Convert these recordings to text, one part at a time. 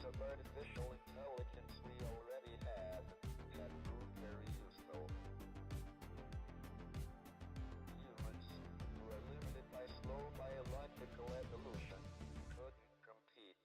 of artificial intelligence we already had proved very useful. Humans, who are limited by slow biological evolution, couldn't compete.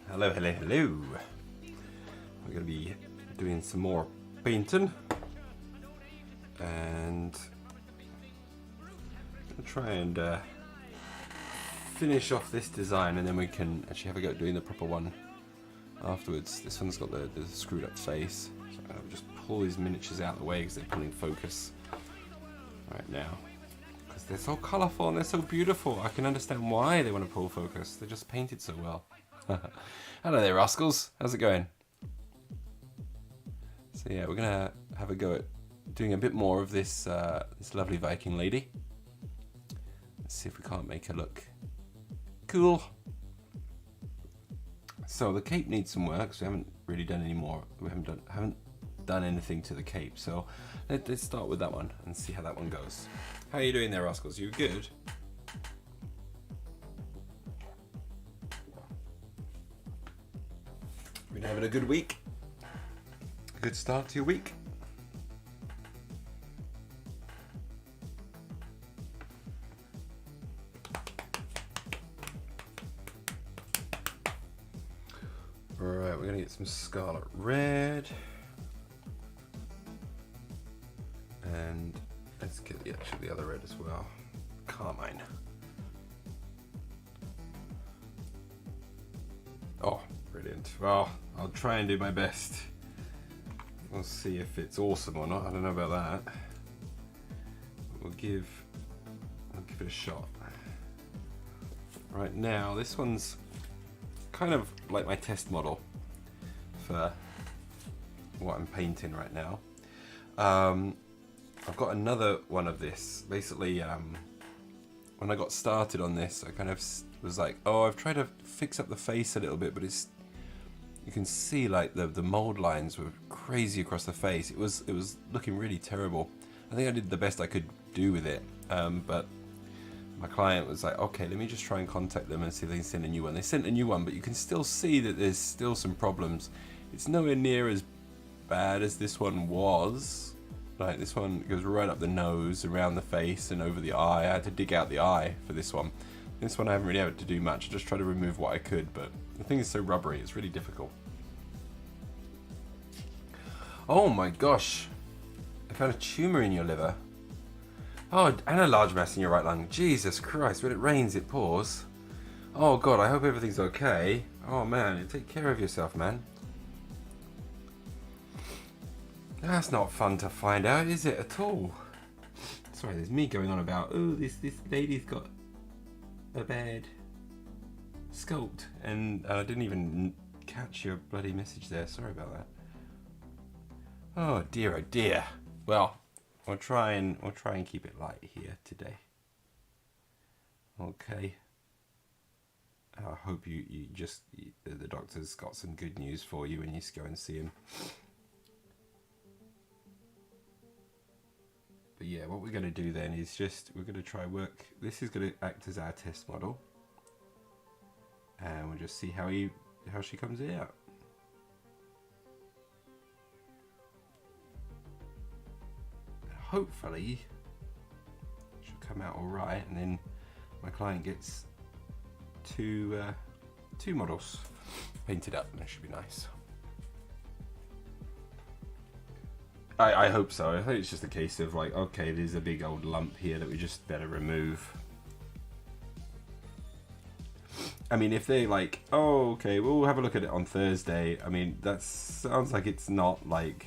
Hello, hello, hello. We're going to be doing some more painting and I'll try and finish off this design, and then we can actually have a go at doing the proper one afterwards. This one's got the screwed up face, so I'll just pull these miniatures out of the way because they're pulling focus right now. Because they're so colourful and they're so beautiful. I can understand why they want to pull focus. They're just painted so well. Hello there, rascals. How's it going? So yeah, we're gonna have a go at doing a bit more of this this lovely Viking lady. Let's see if we can't make her look cool. So the cape needs some work. So we haven't really done any more. We haven't done anything to the cape. So let's start with that one and see how that one goes. How are you doing there, rascals? You good? Been having a good week? A good start to your week? Alright, we're gonna get some scarlet red. And let's get the other red as well. Carmine. Oh, brilliant. Well, I'll try and do my best. We'll see if it's awesome or not. I don't know about that. But I'll give it a shot. Right now, this one's kind of like my test model for what I'm painting right now. I've got another one of this. Basically, when I got started on this, I kind of was like, oh, I've tried to fix up the face a little bit, but you can see like the mold lines were crazy across the face. It was looking really terrible. I think I did the best I could do with it, but my client was like, okay, let me just try and contact them and see if they can send a new one. They sent a new one, but you can still see that there's still some problems. It's nowhere near as bad as this one was. Like, this one goes right up the nose, around the face, and over the eye. I had to dig out the eye for this one. This one I haven't really had to do much. I just try to remove what I could, but the thing is so rubbery, it's really difficult. Oh my gosh, I found a tumour in your liver. Oh, and a large mass in your right lung. Jesus Christ, when it rains it pours. Oh God, I hope everything's okay. Oh man, take care of yourself, man. That's not fun to find out, is it, at all? Sorry, there's me going on about, oh, this lady's got a bad sculpt, and I didn't even catch your bloody message there. Sorry about that. Oh dear, oh dear. Well, we'll try and keep it light here today. Okay. I hope the doctor's got some good news for you when you go and see him. But yeah, what we're going to do then is we're going to try work. This is going to act as our test model, and we'll just see how she comes out. Hopefully, she'll come out all right, and then my client gets two models painted up, and that should be nice. I hope so. I think it's just a case of like, okay, there's a big old lump here that we just better remove. I mean, if they like, oh, okay, we'll have a look at it on Thursday. I mean, that sounds like it's not like,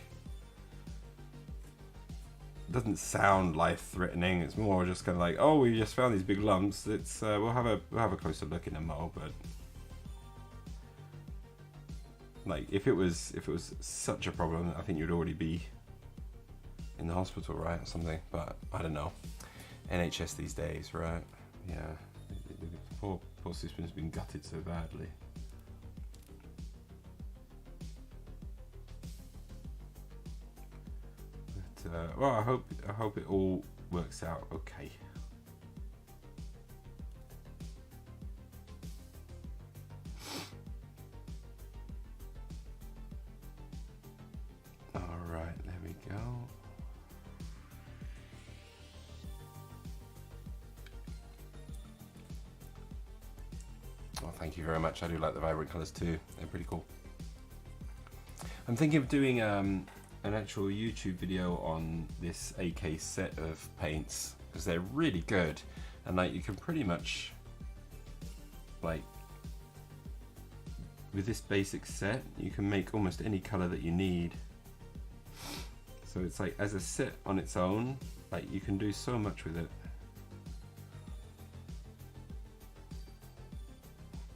it doesn't sound life-threatening. It's more just kind of like, oh, we just found these big lumps. It's we'll have a closer look in a mo. But like, if it was such a problem, I think you'd already be in the hospital, right, or something. But I don't know. NHS these days, right? Yeah. Poor system's been gutted so badly. But well, I hope it all works out okay. All right, there we go. Well, thank you very much. I do like the vibrant colours too. They're pretty cool. I'm thinking of doing an actual YouTube video on this AK set of paints because they're really good, and like you can pretty much like with this basic set you can make almost any colour that you need. So it's like as a set on its own, like you can do so much with it.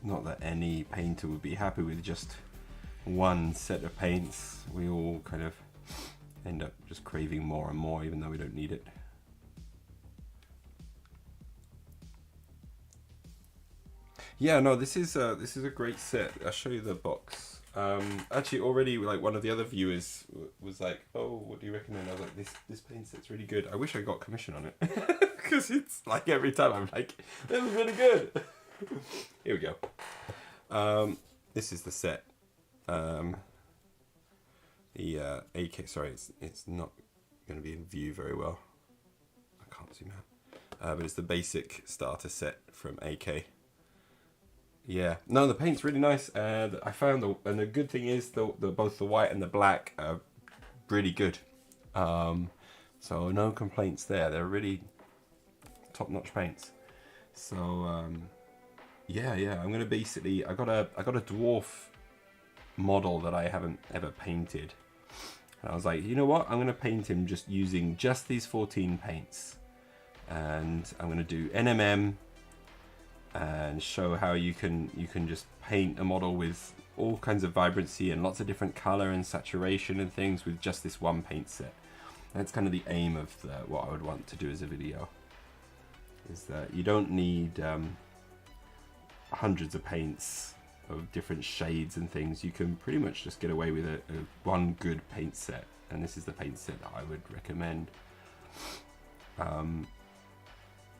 Not that any painter would be happy with just one set of paints. We all kind of end up just craving more and more, even though we don't need it. Yeah, no, this is a great set. I'll show you the box. Actually, already like one of the other viewers was like, "Oh, what do you recommend?" I was like, "This paint set's really good. I wish I got commission on it because it's like every time I'm like, this is really good." Here we go. This is the set. The AK. Sorry, it's not going to be in view very well. I can't zoom out. But it's the basic starter set from AK. Yeah, no, the paint's really nice, and I found and the good thing is both the white and the black are really good. So no complaints there. They're really top-notch paints. So yeah, I'm gonna basically I got a dwarf model that I haven't ever painted, and I was like, you know what, I'm gonna paint him just using just these 14 paints, and I'm gonna do NMM and show how you can just paint a model with all kinds of vibrancy and lots of different color and saturation and things with just this one paint set. And that's kind of the aim of what I would want to do as a video, is that you don't need hundreds of paints of different shades and things. You can pretty much just get away with a one good paint set, and this is the paint set that I would recommend.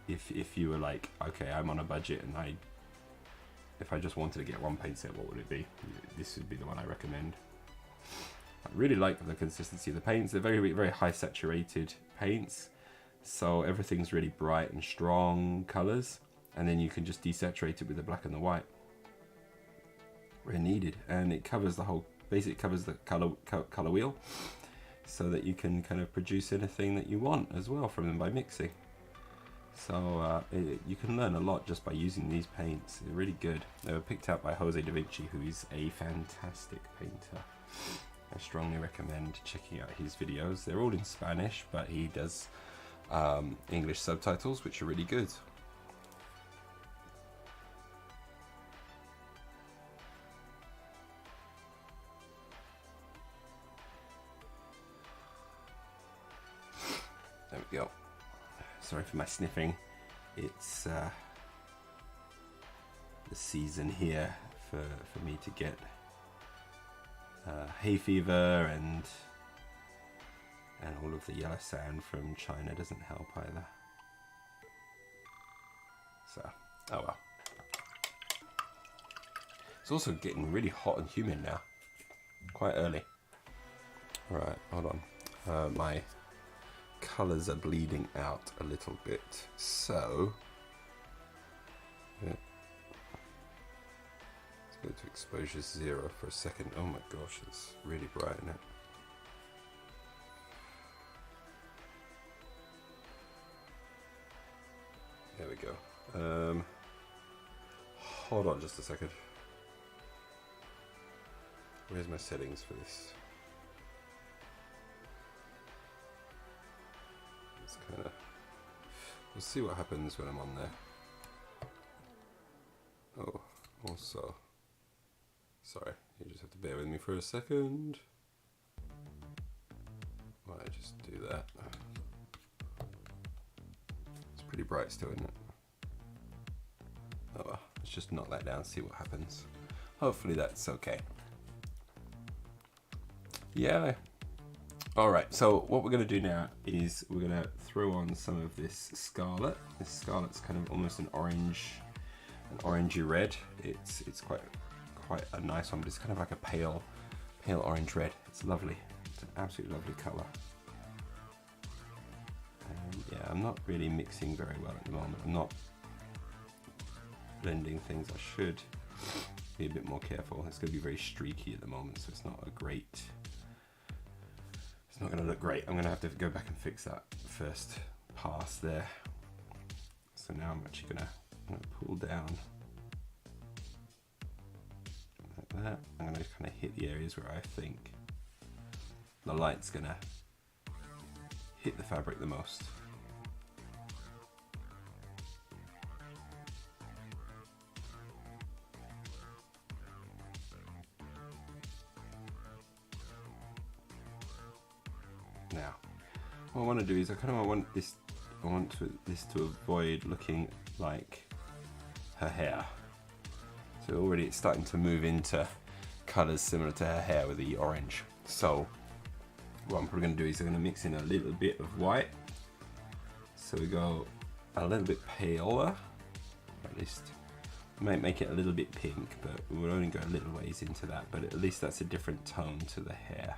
If you were like, okay, I'm on a budget and if I just wanted to get one paint set, what would it be? This would be the one I recommend. I really like the consistency of the paints. They're very, very high saturated paints, so everything's really bright and strong colors, and then you can just desaturate it with the black and the white where needed, and it covers the whole, basically covers the color wheel, so that you can kind of produce anything that you want as well from them by mixing. So you can learn a lot just by using these paints. They're really good. They were picked out by Jose Da Vinci, who is a fantastic painter. I strongly recommend checking out his videos. They're all in Spanish, but he does English subtitles, which are really good. go. Sorry for my sniffing. It's the season here for me to get hay fever, and all of the yellow sand from China doesn't help either. So, oh well. It's also getting really hot and humid now. Quite early. Right, hold on. My colours are bleeding out a little bit, so yeah. Let's go to exposure 0 for a second. Oh my gosh, it's really bright, isn't it? There we go. Hold on just a second. Where's my settings for this? It's kind of... We'll see what happens when I'm on there. Oh, also... Sorry, you just have to bear with me for a second. Why don't I just do that? It's pretty bright still, isn't it? Oh well, let's just knock that down, see what happens. Hopefully that's okay. Yeah. Alright, so what we're going to do now is we're going to throw on some of this scarlet. This scarlet's kind of almost an orangey red. It's quite a nice one, but it's kind of like a pale orange red. It's lovely. It's an absolutely lovely colour. And yeah, I'm not really mixing very well at the moment. I'm not blending things. I should be a bit more careful. It's going to be very streaky at the moment, so it's not a great... It's not going to look great. I'm going to have to go back and fix that first pass there. So now I'm actually going to pull down like that. I'm going to kind of hit the areas where I think the light's going to hit the fabric the most. Now, what I want to do is I want this to avoid looking like her hair. So already it's starting to move into colours similar to her hair with the orange. So what I'm probably going to do is I'm going to mix in a little bit of white. So we go a little bit paler, at least. Might make it a little bit pink, but we'll only go a little ways into that. But at least that's a different tone to the hair.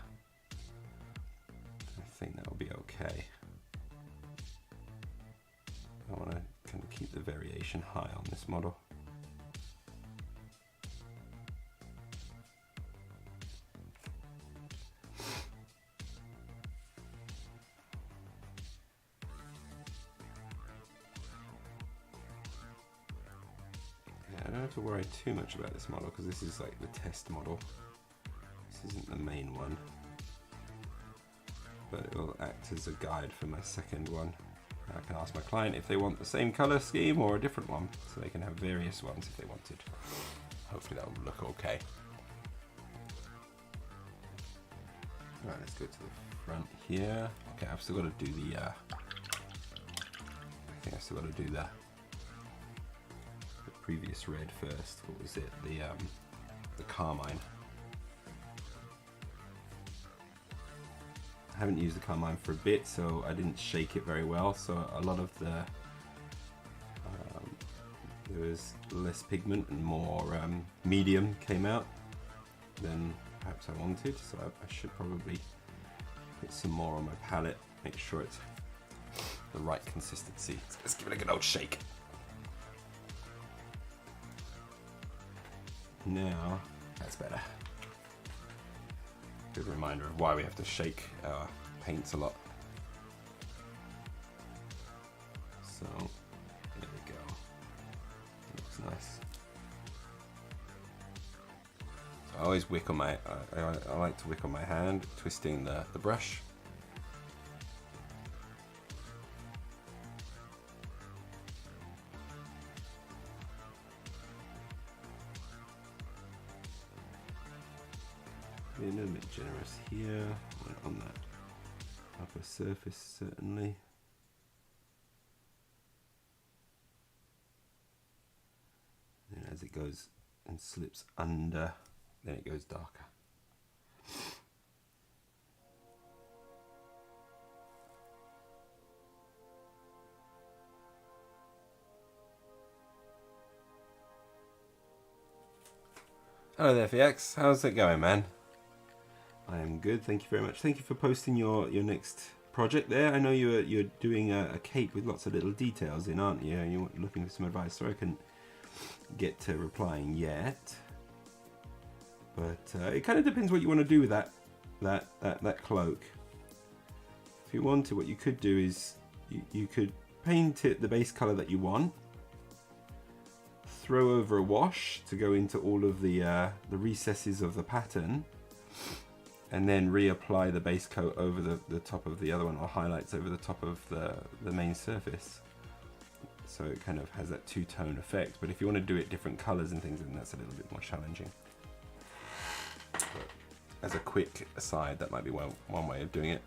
I think that will be okay. I want to kind of keep the variation high on this model. Yeah, I don't have to worry too much about this model because this is like the test model. This isn't the main one. But it will act as a guide for my second one. I can ask my client if they want the same color scheme or a different one, so they can have various ones if they wanted. Hopefully that will look okay. Right, let's go to the front here. Okay, I've still got to do the I think I've still got to do the previous red first. What was it? The carmine. I haven't used the carmine for a bit, so I didn't shake it very well, so a lot of the there was less pigment and more medium came out than perhaps I wanted, so I should probably put some more on my palette, make sure it's the right consistency. Let's give it a good old shake. Now that's better. Good reminder of why we have to shake our paints a lot. So there we go. Looks nice. So I always wick on my. I like to wick on my hand, twisting the brush. Be a little bit generous here, on that upper surface certainly. goes and slips under, then it goes darker. Hello there, VX. How's it going, man? I am good, thank you very much. Thank you for posting your next project there. I know you're doing a cape with lots of little details in, aren't you? You're looking for some advice. Sorry I couldn't get to replying yet. But it kind of depends what you want to do with that cloak. If you want to, what you could do is you could paint it the base color that you want. Throw over a wash to go into all of the recesses of the pattern, and then reapply the base coat over the top of the other one, or highlights over the top of the main surface. So it kind of has that two-tone effect. But if you want to do it different colors and things, then that's a little bit more challenging. But as a quick aside, that might be one way of doing it.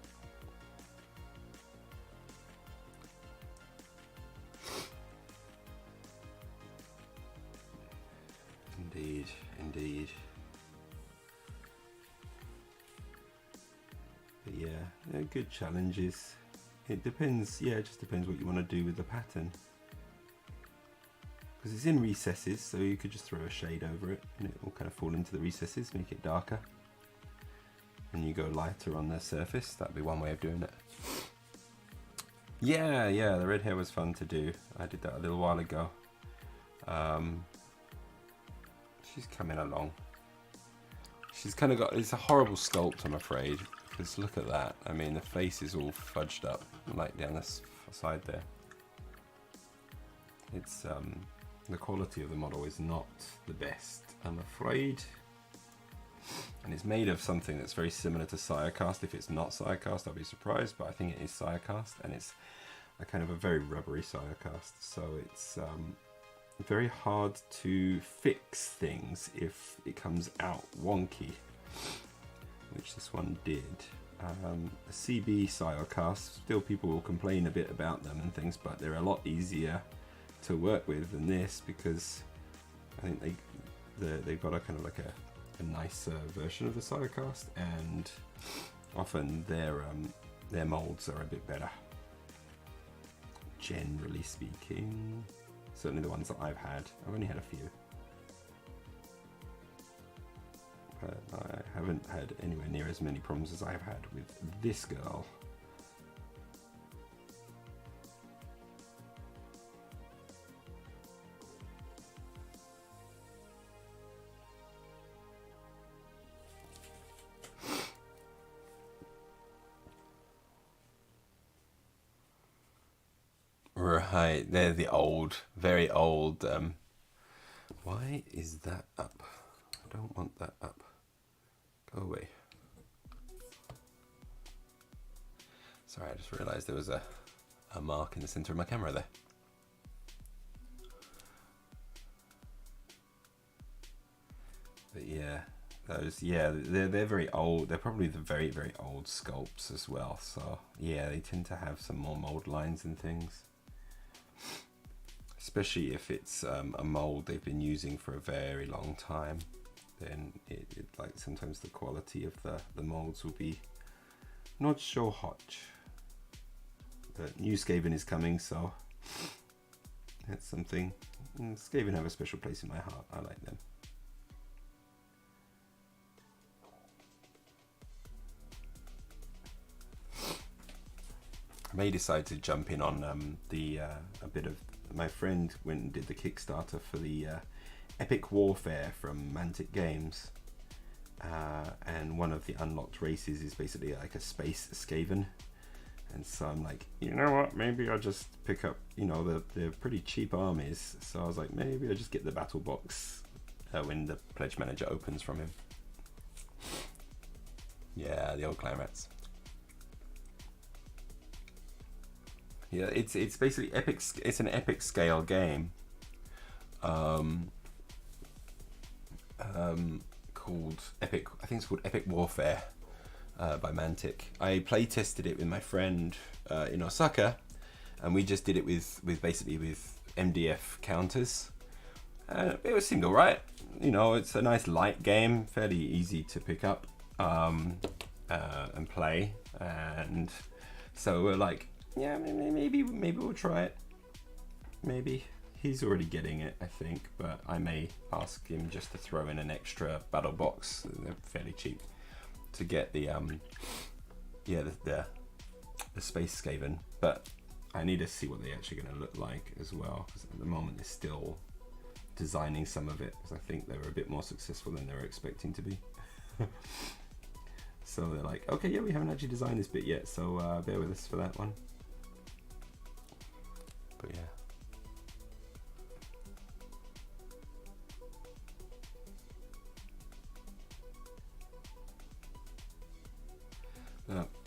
Indeed. But yeah, they're good challenges. It depends, it just depends what you want to do with the pattern. Because it's in recesses, so you could just throw a shade over it and it will kind of fall into the recesses, make it darker. And you go lighter on the surface, that'd be one way of doing it. Yeah, the red hair was fun to do. I did that a little while ago. She's coming along. She's kind of got, it's a horrible sculpt, I'm afraid, because look at that. I mean, the face is all fudged up, like down this side there. It's, the quality of the model is not the best, I'm afraid. And it's made of something that's very similar to Sirecast. If it's not Sirecast, I'll be surprised, but I think it is Sirecast, and it's a kind of a very rubbery Sirecast, so it's, very hard to fix things if it comes out wonky, which this one did. The CB Silecast, still people will complain a bit about them and things, but they're a lot easier to work with than this, because I think they've got a kind of like a nicer version of the Silecast, and often their molds are a bit better, generally speaking. Certainly the ones that I've had. I've only had a few. But I haven't had anywhere near as many problems as I've had with this girl. Right, they're the old, very old. Why is that up? I don't want that up. Go away. Sorry, I just realised there was a mark in the centre of my camera there. But yeah, they're very old. They're probably the very, very old sculpts as well. So yeah, they tend to have some more mould lines and things. Especially if it's a mold they've been using for a very long time, then it like sometimes the quality of the molds will be not so hot. But new Skaven is coming, so that's something. Skaven have a special place in my heart. I like them. I may decide to jump in on a bit of. My friend went and did the Kickstarter for the Epic Warfare from Mantic Games, and one of the unlocked races is basically like a space Skaven, and so I'm like, you know what, maybe I'll just pick up, you know, they're pretty cheap armies, so I was like, maybe I'll just get the battle box when the pledge manager opens from him. Yeah, the old clan rats. Yeah, it's basically epic. It's an epic scale game, called Epic. I think it's called Epic Warfare, by Mantic. I play tested it with my friend in Osaka, and we just did it with basically with MDF counters, It seemed alright. You know, it's a nice light game, fairly easy to pick up and play. And so we're like, yeah, maybe we'll try it. Maybe. He's already getting it, I think, but I may ask him just to throw in an extra battle box. They're fairly cheap to get the Space Skaven, but I need to see what they're actually going to look like as well, because at the moment they're still designing some of it, because I think they were a bit more successful than they were expecting to be. So they're like, okay, yeah, we haven't actually designed this bit yet, so bear with us for that one. But yeah.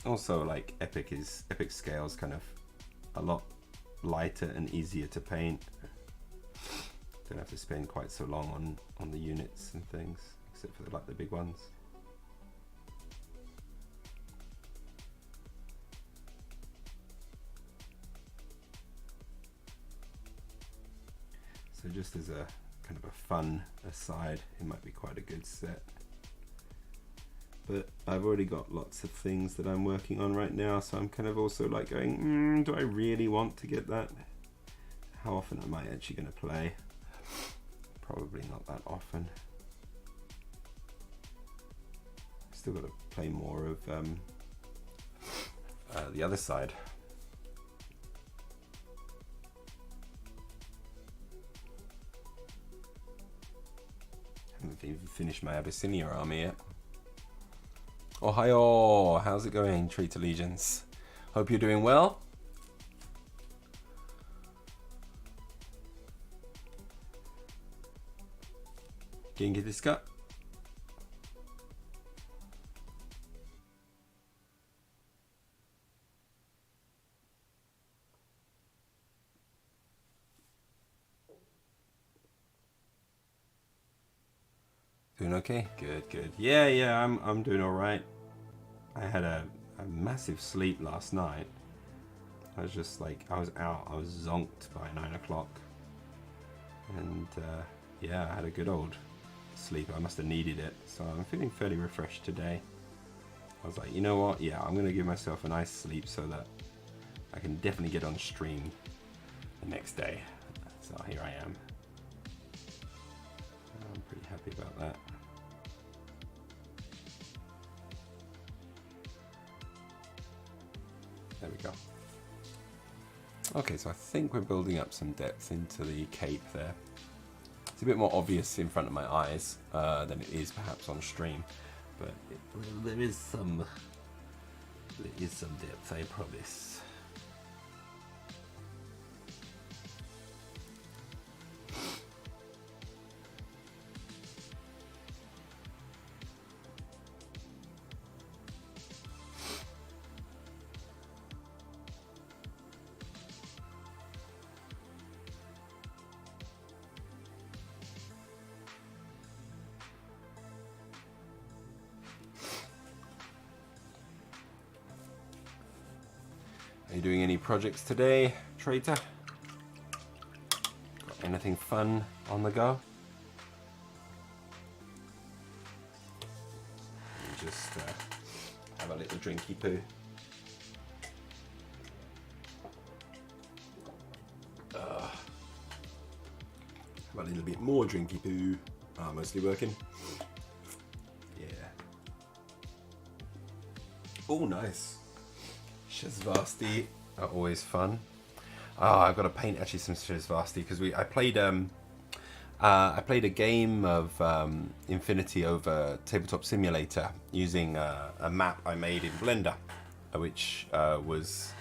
Also, like Epic scale's kind of a lot lighter and easier to paint. Don't have to spend quite so long on the units and things, except for the big ones. So just as a kind of a fun aside, it might be quite a good set. But I've already got lots of things that I'm working on right now, so I'm kind of also like going, do I really want to get that? How often am I actually going to play? Probably not that often. Still got to play more of the other side. Haven't even finished my Abyssinia army yet. Ohio, how's it going, Treat Allegiance? Hope you're doing well. Genki desu ka? Doing okay? Good. Yeah, I'm doing alright. I had a massive sleep last night. I was just like, I was out, I was zonked by 9 o'clock. And yeah, I had a good old sleep. I must have needed it. So I'm feeling fairly refreshed today. I was like, you know what? Yeah, I'm going to give myself a nice sleep so that I can definitely get on stream the next day. So here I am. I'm pretty happy about that. There we go. Okay, so I think we're building up some depth into the cape there. It's a bit more obvious in front of my eyes than it is perhaps on stream, but there is some depth, I promise. Are you doing any projects today, Traitor? Got anything fun on the go? Just have a little drinky poo. Have a little bit more drinky poo. Mostly working. Yeah. Oh, nice. Shazvasti are always fun. I've got to paint actually some Shazvasti because I played a game of Infinity over Tabletop Simulator using a map I made in Blender, which was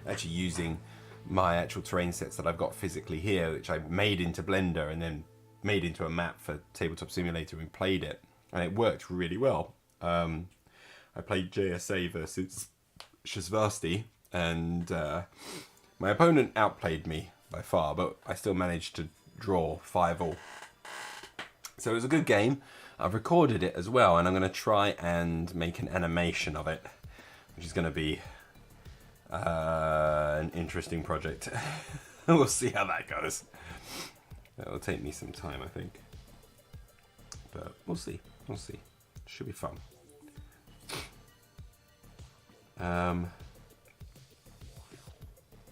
actually using my actual terrain sets that I've got physically here, which I made into Blender and then made into a map for Tabletop Simulator and played it, and it worked really well. I played JSA versus Shazvasti, and my opponent outplayed me by far, but I still managed to draw 5-all. So it was a good game. I've recorded it as well, and I'm going to try and make an animation of it, which is going to be an interesting project. We'll see how that goes. It'll take me some time, I think. But we'll see. We'll see. Should be fun.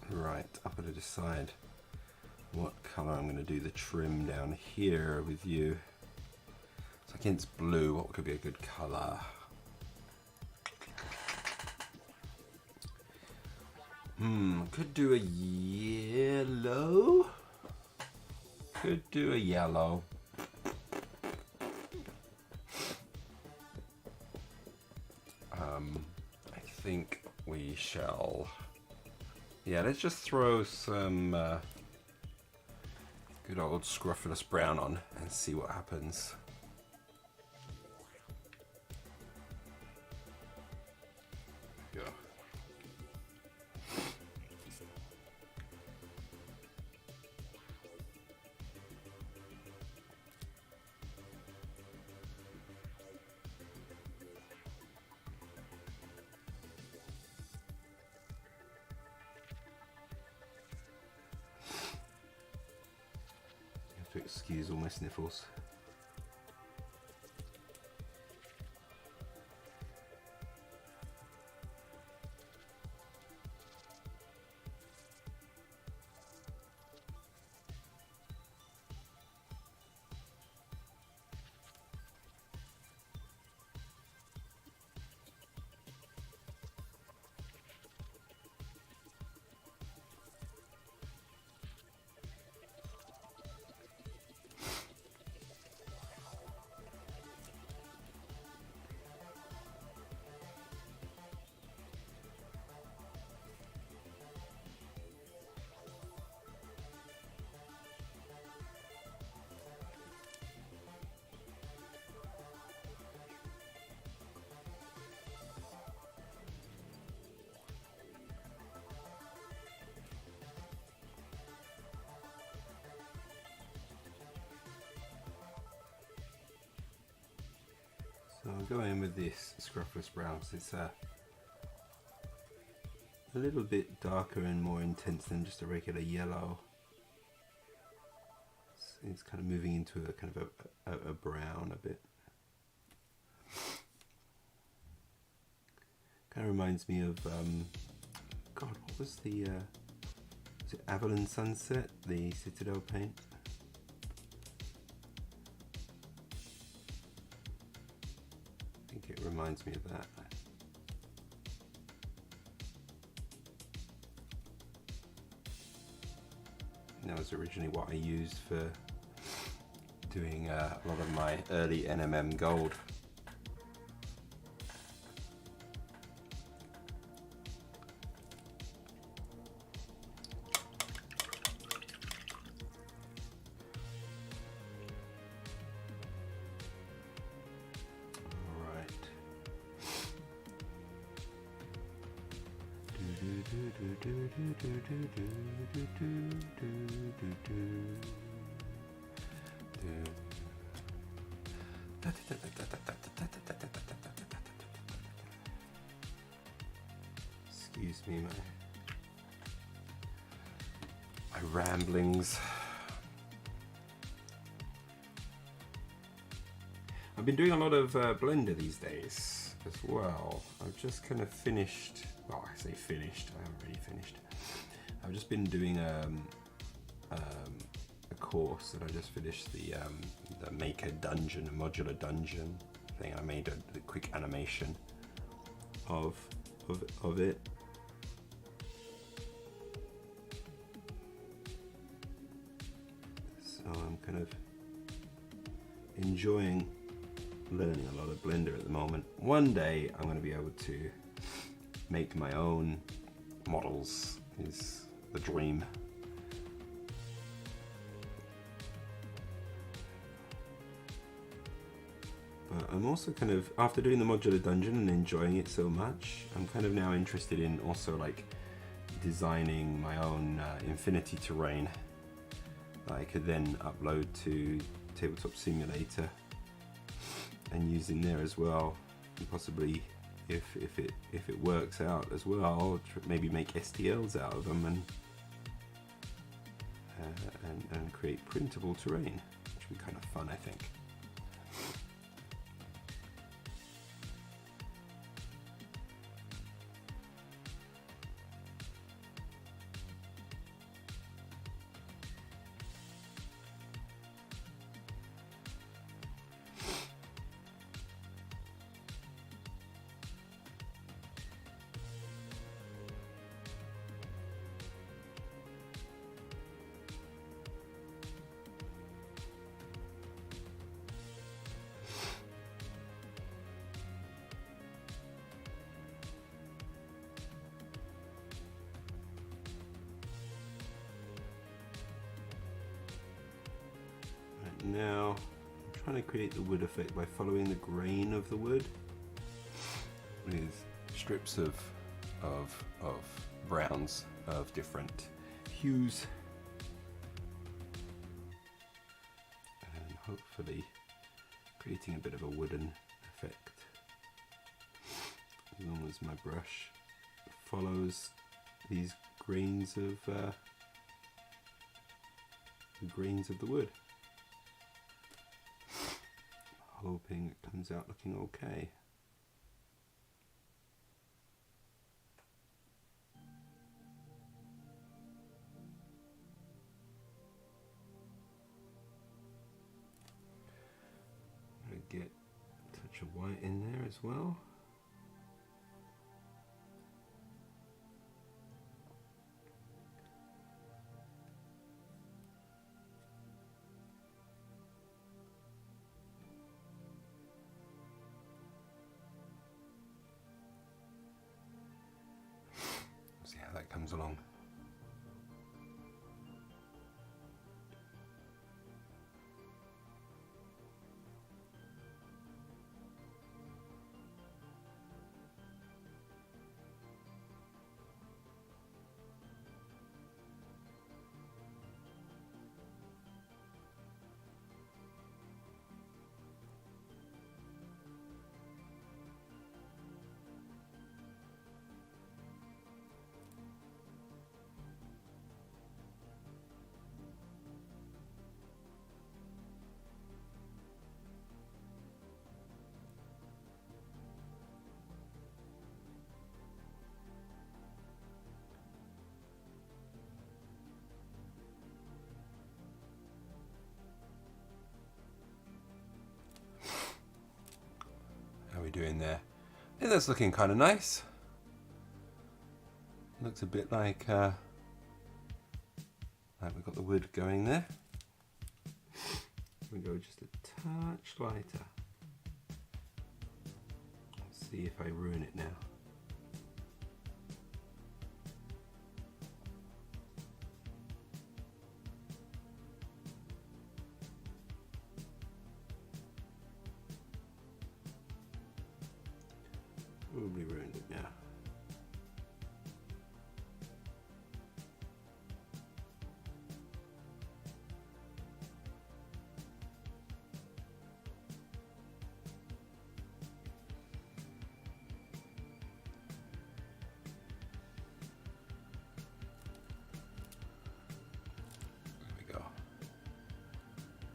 Right, I've got to decide what colour I'm going to do the trim down here with you. So against blue, what could be a good colour? Could do a yellow. Could do a yellow. I think we shall. Yeah, let's just throw some good old scrofulous brown on and see what happens. Go. Excuse all my sniffles. So I'll go in with this scrofulous brown because it's a little bit darker and more intense than just a regular yellow. It's kind of moving into a kind of a brown a bit. Kind of reminds me of God, what was the was it Avalon Sunset, the Citadel paint? I think it reminds me of that. And that was originally what I used for doing a lot of my early NMM gold. Excuse me, my ramblings. I've been doing a lot of Blender these days as well. I've just kind of finished, well, I say finished, I haven't really finished. I've just been doing a course that I just finished, the Maker Dungeon, a modular dungeon thing. I made a quick animation of it. So I'm kind of enjoying learning a lot of Blender at the moment. One day I'm going to be able to make my own models, is the dream. But I'm also kind of, after doing the modular dungeon and enjoying it so much, I'm kind of now interested in also like designing my own infinity terrain that I could then upload to Tabletop Simulator and use in there as well, and possibly if it works out as well, maybe make STLs out of them and create printable terrain, which would be kind of fun, I think. Now I'm trying to create the wood effect by following the grain of the wood with strips of browns of different hues, and hopefully creating a bit of a wooden effect, as long as my brush follows these grains of the wood. Hoping it comes out looking okay. I'm going to get a touch of white in there as well. See how that comes along. How are we doing there? I think that's looking kind of nice. Looks a bit like we've got the wood going there. We go just a touch lighter. Let's see if I ruin it now. Probably ruined it now. There we go.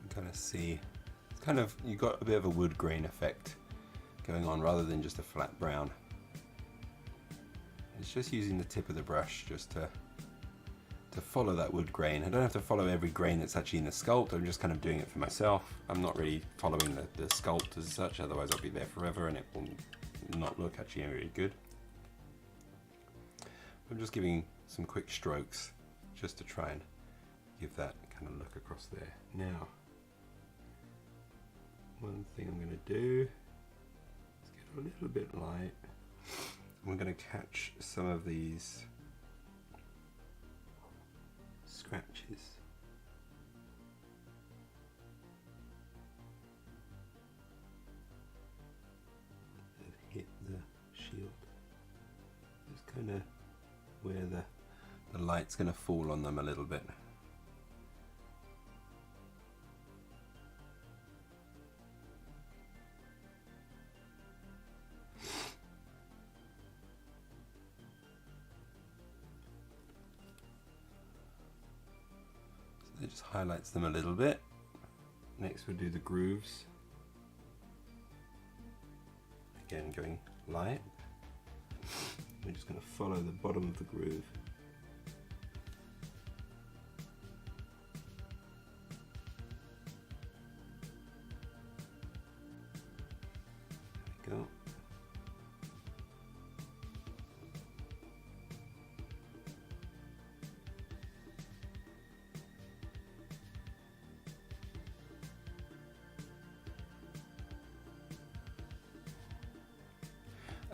You kind of see, it's kind of, you got a bit of a wood grain effect going on rather than just a flat brown. It's just using the tip of the brush just to follow that wood grain. I don't have to follow every grain that's actually in the sculpt. I'm just kind of doing it for myself. I'm not really following the sculpt as such, otherwise I'll be there forever and it will not look actually very good. I'm just giving some quick strokes just to try and give that kind of look across there. Now, one thing I'm going to do is get a little bit light. We're going to catch some of these scratches. That hit the shield. Just kind of where the light's going to fall on them a little bit. just highlights them a little bit. Next we'll do the grooves. Again, going light. We're just going to follow the bottom of the groove. There we go.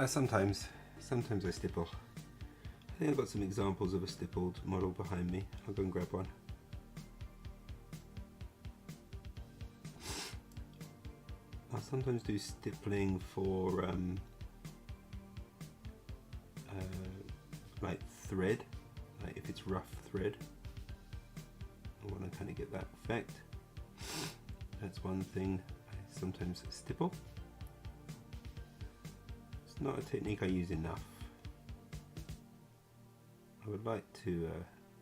Sometimes I stipple. I think I've got some examples of a stippled model behind me. I'll go and grab one. I'll sometimes do stippling for like thread, like if it's rough thread. I want to kind of get that effect. That's one thing I sometimes stipple. Not a technique I use enough. I would like to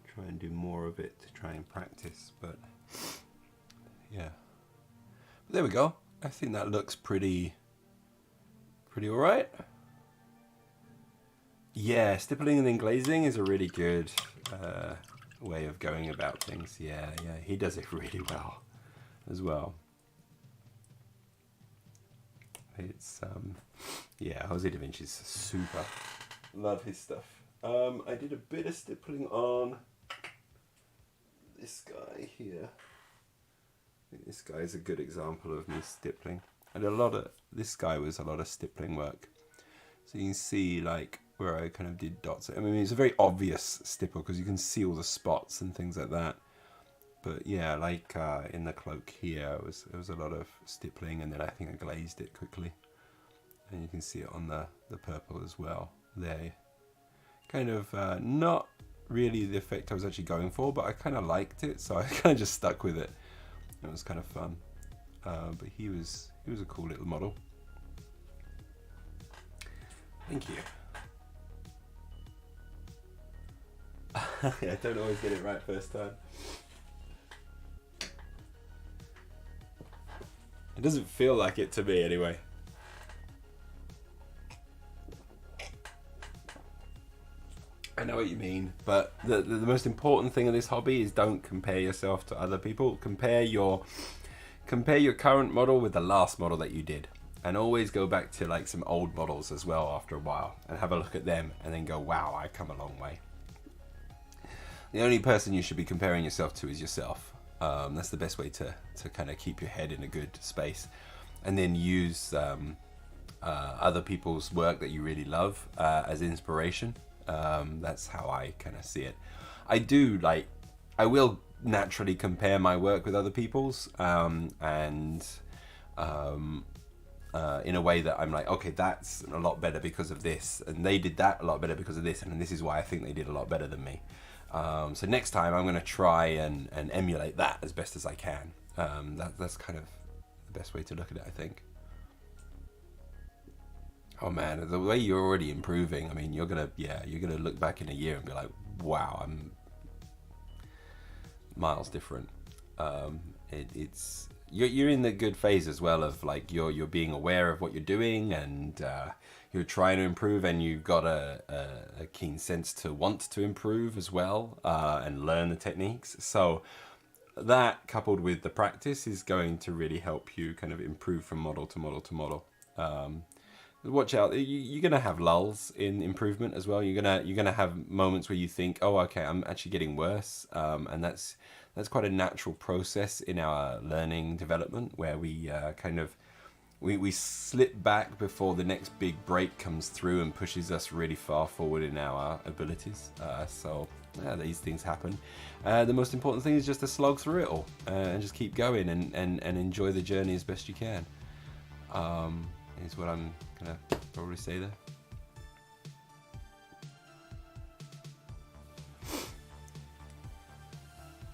try and do more of it to try and practice, but yeah. But there we go. I think that looks pretty alright. Yeah, stippling and then glazing is a really good way of going about things. Yeah, he does it really well as well. It's yeah, Jose Da Vinci's super. Love his stuff. I did a bit of stippling on this guy here. I think this guy is a good example of me stippling. And this guy was a lot of stippling work. So you can see like where I kind of did dots. I mean, it's a very obvious stipple because you can see all the spots and things like that. But yeah, like in the cloak here, it was a lot of stippling, and then I think I glazed it quickly. And you can see it on the purple as well there. Kind of not really the effect I was actually going for, but I kind of liked it, so I kind of just stuck with it. It was kind of fun. But he was a cool little model. Thank you. Yeah, I don't always get it right first time. It doesn't feel like it to me anyway. I know what you mean, but the most important thing in this hobby is don't compare yourself to other people. Compare your current model with the last model that you did. And always go back to like some old models as well after a while and have a look at them and then go, wow, I've come a long way. The only person you should be comparing yourself to is yourself. That's the best way to kind of keep your head in a good space, and then use other people's work that you really love as inspiration. That's how I kind of see it. I will naturally compare my work with other people's, in a way that I'm like, okay, that's a lot better because of this, and they did that a lot better because of this, and this is why I think they did a lot better than me. So next time I'm going to try and emulate that as best as I can. That's kind of the best way to look at it, I think. Oh man, the way you're already improving, I mean, you're gonna look back in a year and be like, wow, I'm miles different. You're in the good phase as well of like you're being aware of what you're doing, and you're trying to improve, and you've got a keen sense to want to improve as well, and learn the techniques. So that coupled with the practice is going to really help you kind of improve from model to model to model. Watch out, you're gonna have lulls in improvement as well. You're gonna have moments where you think, oh, okay, I'm actually getting worse, and that's quite a natural process in our learning development, where we we slip back before the next big break comes through and pushes us really far forward in our abilities. So these things happen. The most important thing is just to slog through it all and just keep going and enjoy the journey as best you can. Is what I'm gonna probably say there.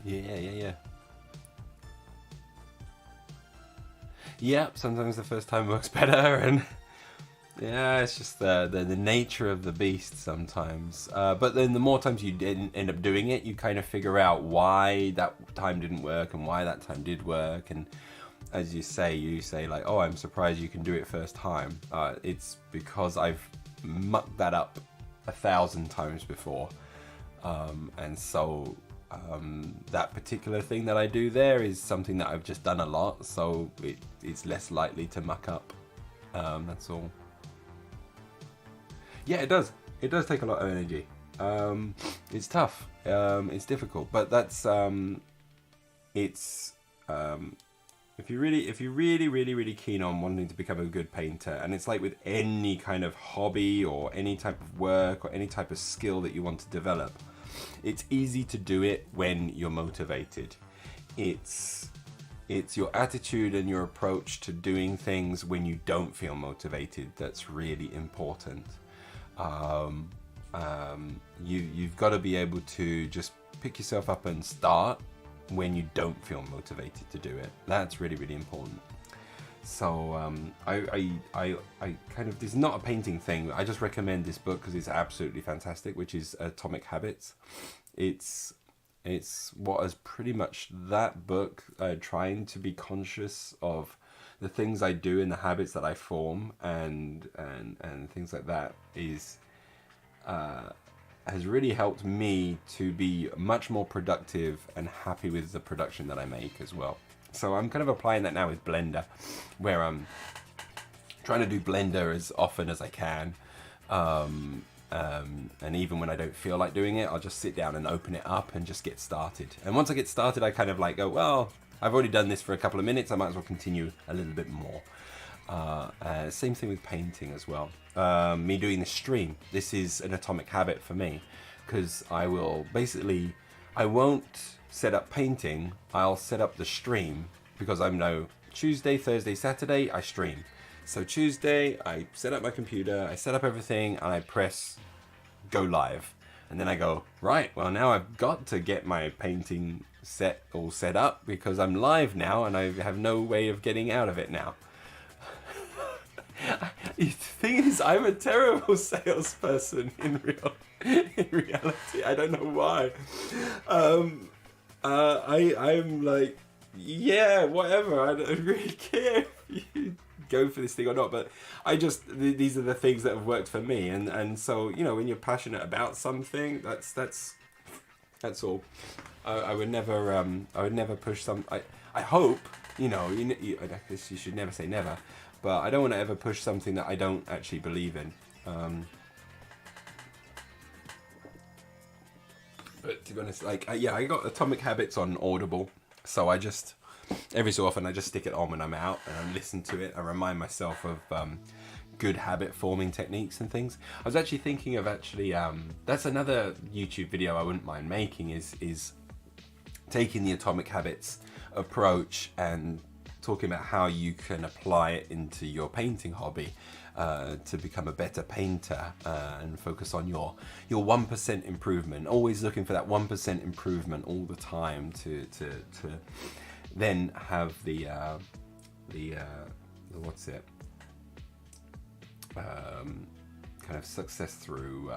Yeah. Yep, sometimes the first time works better, and Yeah, it's just the nature of the beast sometimes. But then the more times you didn't end up doing it, you kind of figure out why that time didn't work and why that time did work. And as you say like, oh, I'm surprised you can do it first time. It's because I've mucked that up 1,000 times before. And so that particular thing that I do there is something that I've just done a lot. So it's less likely to muck up. That's all. Yeah, it does. It does take a lot of energy. It's tough. It's difficult, but that's it's if you're really keen on wanting to become a good painter, and it's like with any kind of hobby or any type of work or any type of skill that you want to develop, it's easy to do it when you're motivated. It's your attitude and your approach to doing things when you don't feel motivated that's really important. You've got to be able to just pick yourself up and start when you don't feel motivated to do it. That's really, really important. So I kind of, this is not a painting thing. I just recommend this book because it's absolutely fantastic, which is Atomic Habits. It's what is pretty much that book, trying to be conscious of the things I do and the habits that I form and things like that is has really helped me to be much more productive and happy with the production that I make as well. So I'm kind of applying that now with Blender, where I'm trying to do Blender as often as I can. And even when I don't feel like doing it, I'll just sit down and open it up and just get started. And once I get started, I kind of like go, well, I've already done this for a couple of minutes, I might as well continue a little bit more. Same thing with painting as well. Me doing the stream, this is an atomic habit for me, because I won't set up painting, I'll set up the stream, because I know Tuesday, Thursday, Saturday, I stream. So Tuesday, I set up my computer, I set up everything, and I press go live. And then I go, right, well now I've got to get my painting all set up, because I'm live now, and I have no way of getting out of it now. The thing is, I'm a terrible salesperson in reality. I don't know why. I'm like, yeah, whatever. I don't really care if you go for this thing or not. But these are the things that have worked for me. And so, you know, when you're passionate about something, that's all. I would never push some. I hope, you know, I guess you should never say never. But I don't want to ever push something that I don't actually believe in. But to be honest, like, I got Atomic Habits on Audible. So I just, every so often, I just stick it on when I'm out and I listen to it. I remind myself of good habit forming techniques and things. I was actually thinking of that's another YouTube video I wouldn't mind making is taking the Atomic Habits approach and talking about how you can apply it into your painting hobby to become a better painter and focus on your 1% improvement. Always looking for that 1% improvement all the time to then have the what's it? Kind of success through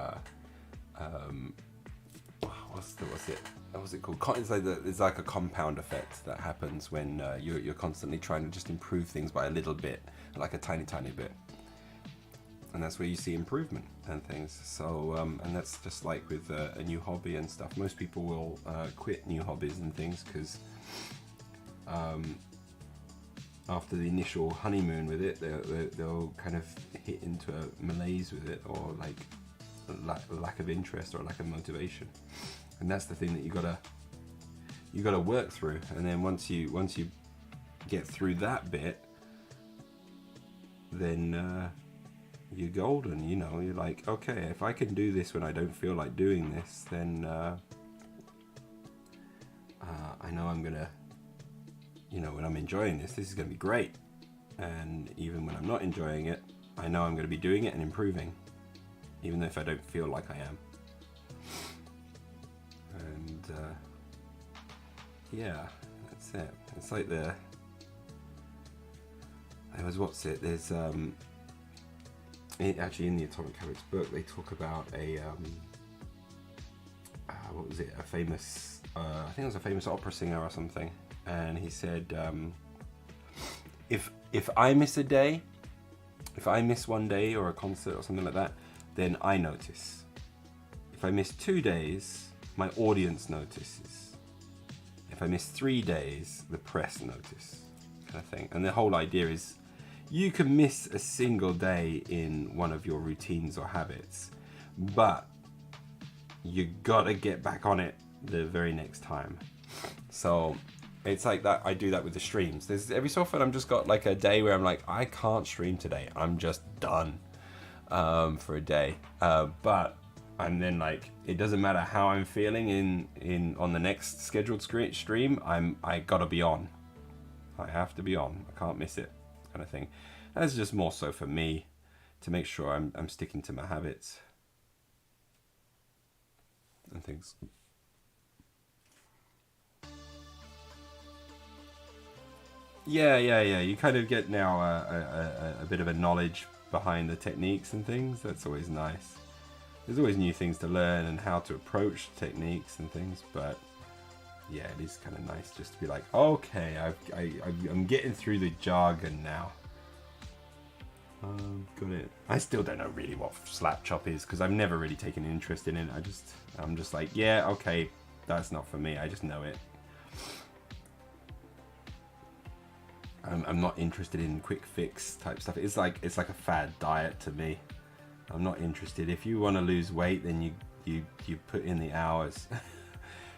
what's it called? It's like a compound effect that happens when you're constantly trying to just improve things by a little bit, like a tiny bit, and that's where you see improvement and things. So and that's just like with a new hobby and stuff. Most people will quit new hobbies and things because after the initial honeymoon with it, they'll kind of hit into a malaise with it, or like lack of interest or lack of motivation. And that's the thing that you gotta work through. And then once you get through that bit, then you're golden. You know, you're like, okay, if I can do this when I don't feel like doing this, then I know I'm gonna, you know, when I'm enjoying this is gonna be great. And even when I'm not enjoying it, I know I'm gonna be doing it and improving, even if I don't feel like I am. And yeah, that's it. It's like there's actually in the Atomic Habits book, they talk about a what was it? A famous, I think it was a famous opera singer or something, and he said, if I miss a day, if I miss one day or a concert or something like that, then I notice. If I miss 2 days, my audience notices. If I miss 3 days, the press notice, kind of thing. And the whole idea is, you can miss a single day in one of your routines or habits, but you gotta get back on it the very next time. So it's like that. I do that with the streams. There's every so often I'm just got like a day where I'm like, I can't stream today. I'm just done for a day. But I'm then like, it doesn't matter how I'm feeling in on the next scheduled stream. I gotta be on. I have to be on. I can't miss it, kind of thing. That's just more so for me to make sure I'm sticking to my habits and things. Yeah. You kind of get now a bit of a knowledge behind the techniques and things. That's always nice. There's always new things to learn and how to approach techniques and things, but yeah, it is kind of nice just to be like, okay, I'm getting through the jargon now. Got it. I still don't know really what slap chop is because I've never really taken an interest in it. I'm just like, yeah, okay, that's not for me. I just know it. I'm not interested in quick fix type stuff. It's like a fad diet to me. I'm not interested. If you want to lose weight, then you put in the hours.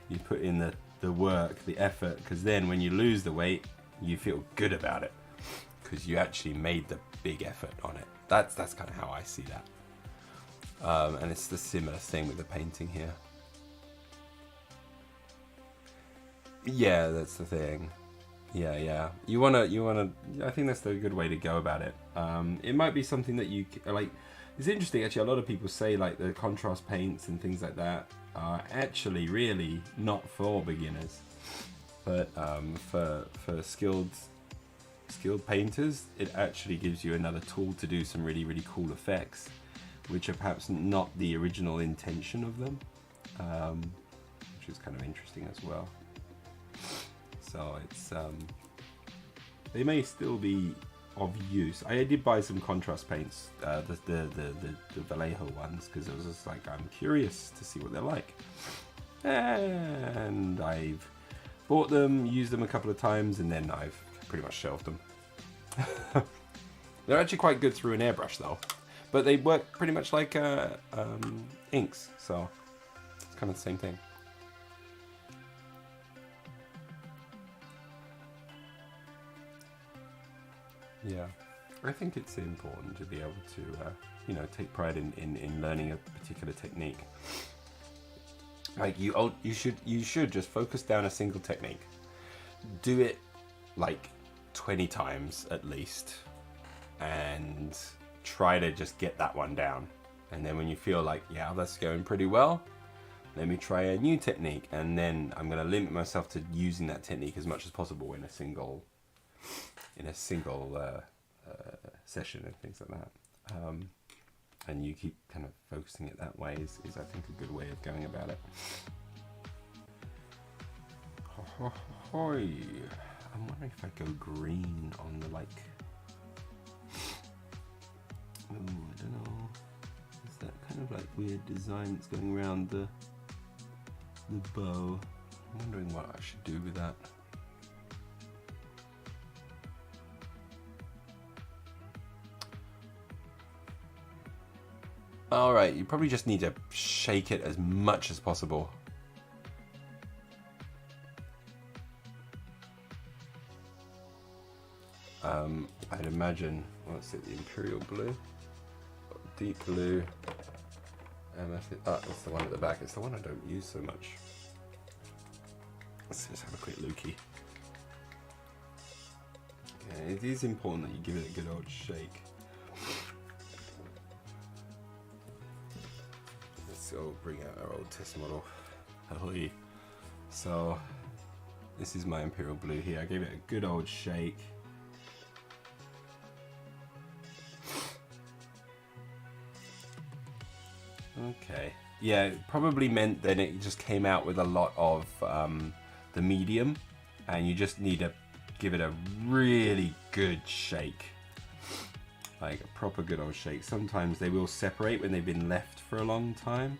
You put in the work, the effort, because then when you lose the weight, you feel good about it because you actually made the big effort on it. That's kind of how I see that. And it's the similar thing with the painting here. Yeah, that's the thing. Yeah. You wanna. I think that's the good way to go about it. It might be something that you like. It's interesting, actually. A lot of people say like the contrast paints and things like that are actually really not for beginners, but for skilled painters, it actually gives you another tool to do some really cool effects, which are perhaps not the original intention of them, which is kind of interesting as well. So it's they may still be of use. I did buy some contrast paints, the Vallejo ones, because I was just like, I'm curious to see what they're like, and I've bought them, used them a couple of times, and then I've pretty much shelved them. They're actually quite good through an airbrush though, but they work pretty much like inks, so it's kind of the same thing. Yeah, I think it's important to be able to, take pride in learning a particular technique. Like you should just focus down a single technique, do it like 20 times at least, and try to just get that one down. And then when you feel like, yeah, that's going pretty well, let me try a new technique, and then I'm going to limit myself to using that technique as much as possible in a single session and things like that. And you keep kind of focusing it that way is I think a good way of going about it. I'm wondering if I go green on the like. Oh, I don't know. Is that kind of like weird design that's going around the bow? I'm wondering what I should do with that. Alright, you probably just need to shake it as much as possible. I'd imagine, what's it, the Imperial Blue? Deep Blue. That's the one at the back. It's the one I don't use so much. Let's just have a quick lookie. Okay, it is important that you give it a good old shake. Let's go bring out our old test model. Ahoy. So, this is my Imperial Blue here. I gave it a good old shake. Okay. Yeah, it probably meant then it just came out with a lot of the medium, and you just need to give it a really good shake. Like a proper good old shake. Sometimes they will separate when they've been left for a long time,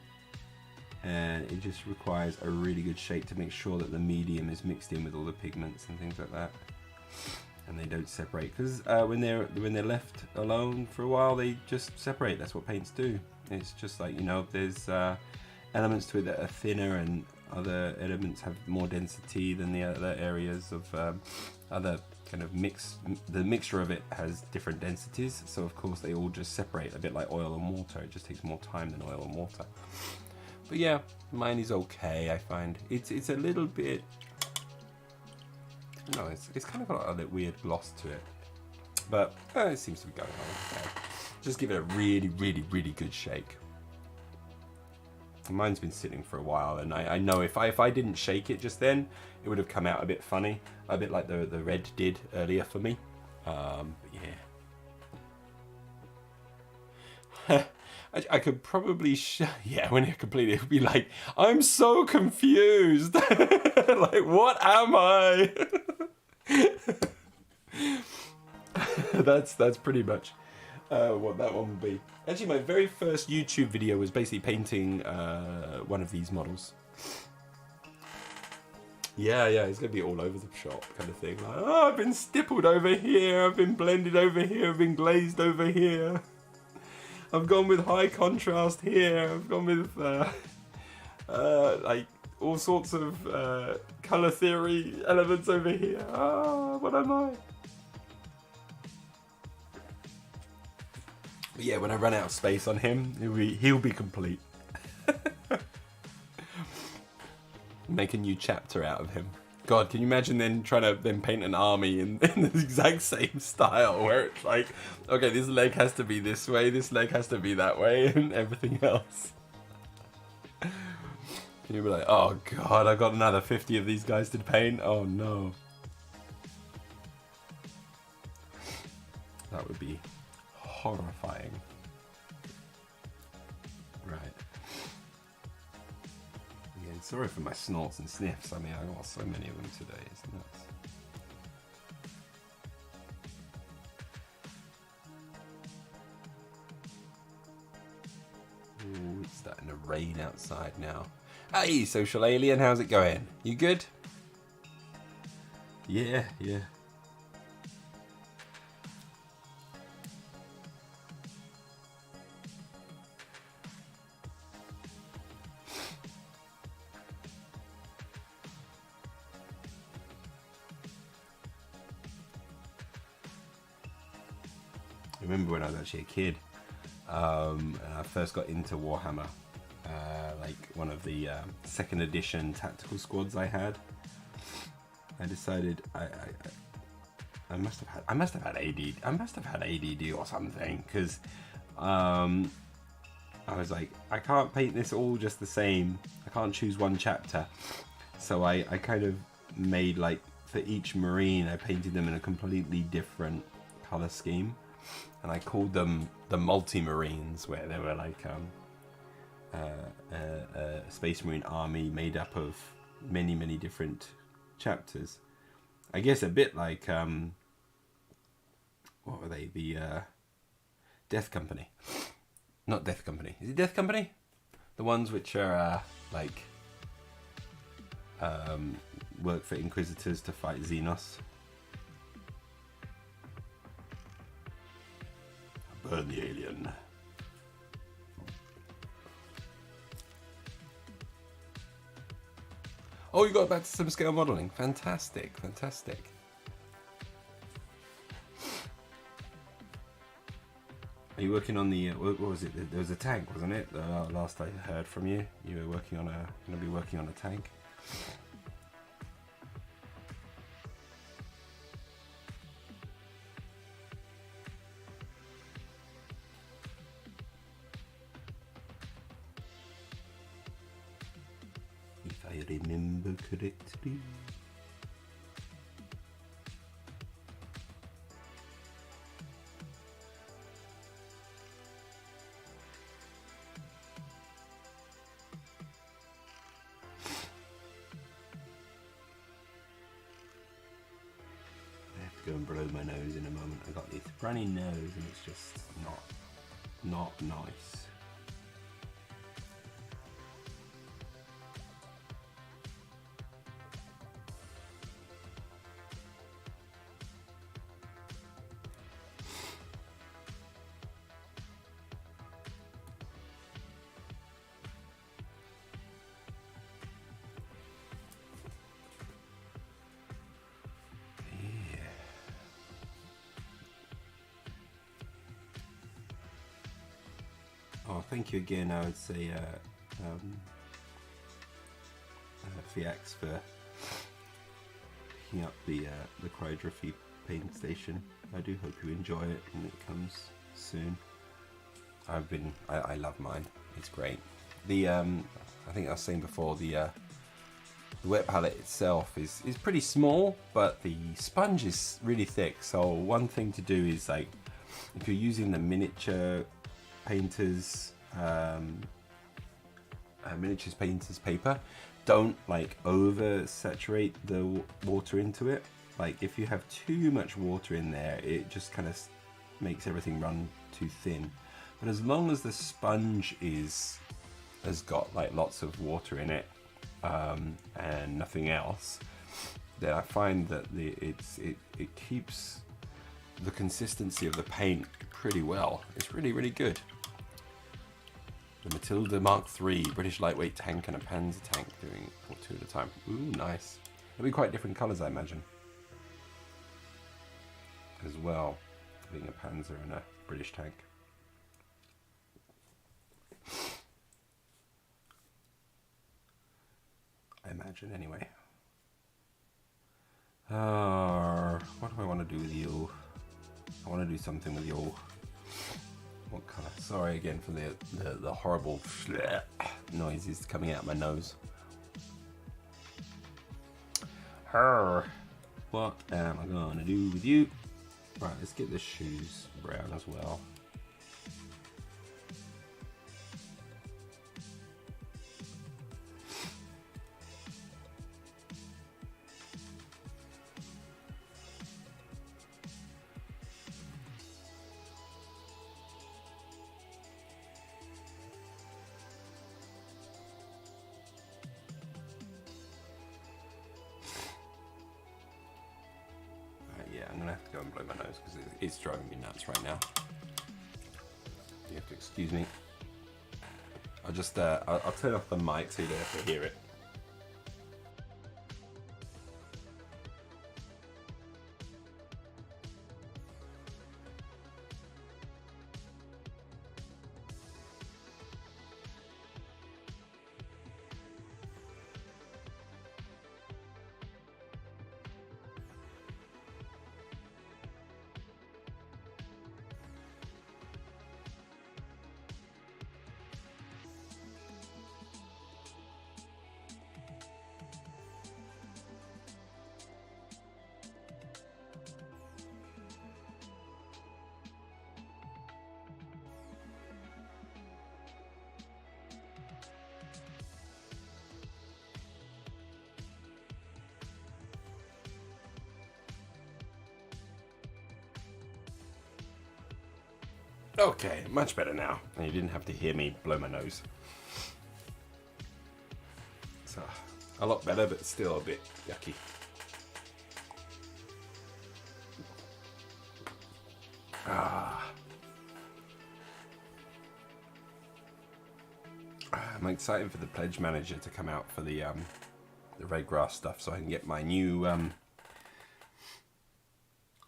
and it just requires a really good shake to make sure that the medium is mixed in with all the pigments and things like that, and they don't separate, because when they're left alone for a while, they just separate. That's what paints do. It's just like, you know, there's elements to it that are thinner, and other elements have more density than the other areas of other kind of the mixture of it has different densities, so of course they all just separate, a bit like oil and water. It just takes more time than oil and water. But yeah, mine is okay. I find it's a little bit, no, it's kind of got a little weird gloss to it, but it seems to be going on okay. Just give it a really, really, really good shake. Mine's been sitting for a while, and I know if I didn't shake it just then, it would have come out a bit funny, a bit like the red did earlier for me. But yeah. I could probably yeah, when it completed, it would be like, I'm so confused. Like, what am I? That's pretty much what that one would be. Actually, my very first YouTube video was basically painting one of these models. Yeah, it's gonna be all over the shop kind of thing. Like, oh, I've been stippled over here, I've been blended over here, I've been glazed over here. I've gone with high contrast here. I've gone with like all sorts of color theory elements over here. Ah, what am I? But yeah, when I run out of space on him, he'll be complete. Make a new chapter out of him. God, can you imagine then trying to paint an army in the exact same style, where it's like, okay, this leg has to be this way, this leg has to be that way, and everything else. You'll be like, oh God, I've got another 50 of these guys to paint. Oh no. That would be horrifying. Right. Again, sorry for my snorts and sniffs. I mean, I got so many of them today. It's nuts. Ooh, it's starting to rain outside now. Hey, social alien, how's it going? You good? Yeah. I remember when I was actually a kid, and I first got into Warhammer, like one of the second edition tactical squads I had. I decided I must have had ADD or something, because I was like, I can't paint this all just the same. I can't choose one chapter. So I kind of made, like, for each Marine, I painted them in a completely different color scheme. And I called them the multi-Marines, where they were like a Space Marine army made up of many, many different chapters. I guess a bit like, what were they? The Death Company. Not Death Company. Is it Death Company? The ones which are work for Inquisitors to fight Xenos. Burn the alien. Oh, you got back to some scale modeling. Fantastic. Are you working on the, what was it? There was a tank, wasn't it? The last I heard from you. You were working on going to be working on a tank. If I remember correctly. go and blow my nose in a moment. I got this runny nose and it's just not nice. Oh, thank you again. I would say Fiax for picking up the Cryography paint station. I do hope you enjoy it when it comes soon. I love mine. It's great. The I think I was saying before, the wet palette itself is pretty small, but the sponge is really thick. So one thing to do is, like, if you're using the miniature painters paper, don't like over saturate the water into it. Like, if you have too much water in there, it just kind of makes everything run too thin. But as long as the sponge has got like lots of water in it and nothing else, then I find that it keeps the consistency of the paint pretty well. It's really good. The Matilda Mark III, British lightweight tank and a Panzer tank, doing 2 at a time. Ooh, nice. They'll be quite different colours, I imagine, as well, being a Panzer and a British tank. I imagine, anyway. What do I want to do with you? I want to do something with you. What colour? Sorry again for the horrible noises coming out my nose. What am I gonna do with you? Right, let's get the shoes brown as well. Yeah, I'm gonna have to go and blow my nose because it's driving me nuts right now. You have to excuse me. I'll just I'll turn off the mic so you don't have to hear it. Okay, much better now. And you didn't have to hear me blow my nose. So, a lot better, but still a bit yucky. I'm excited for the pledge manager to come out for the red grass stuff, so I can get my new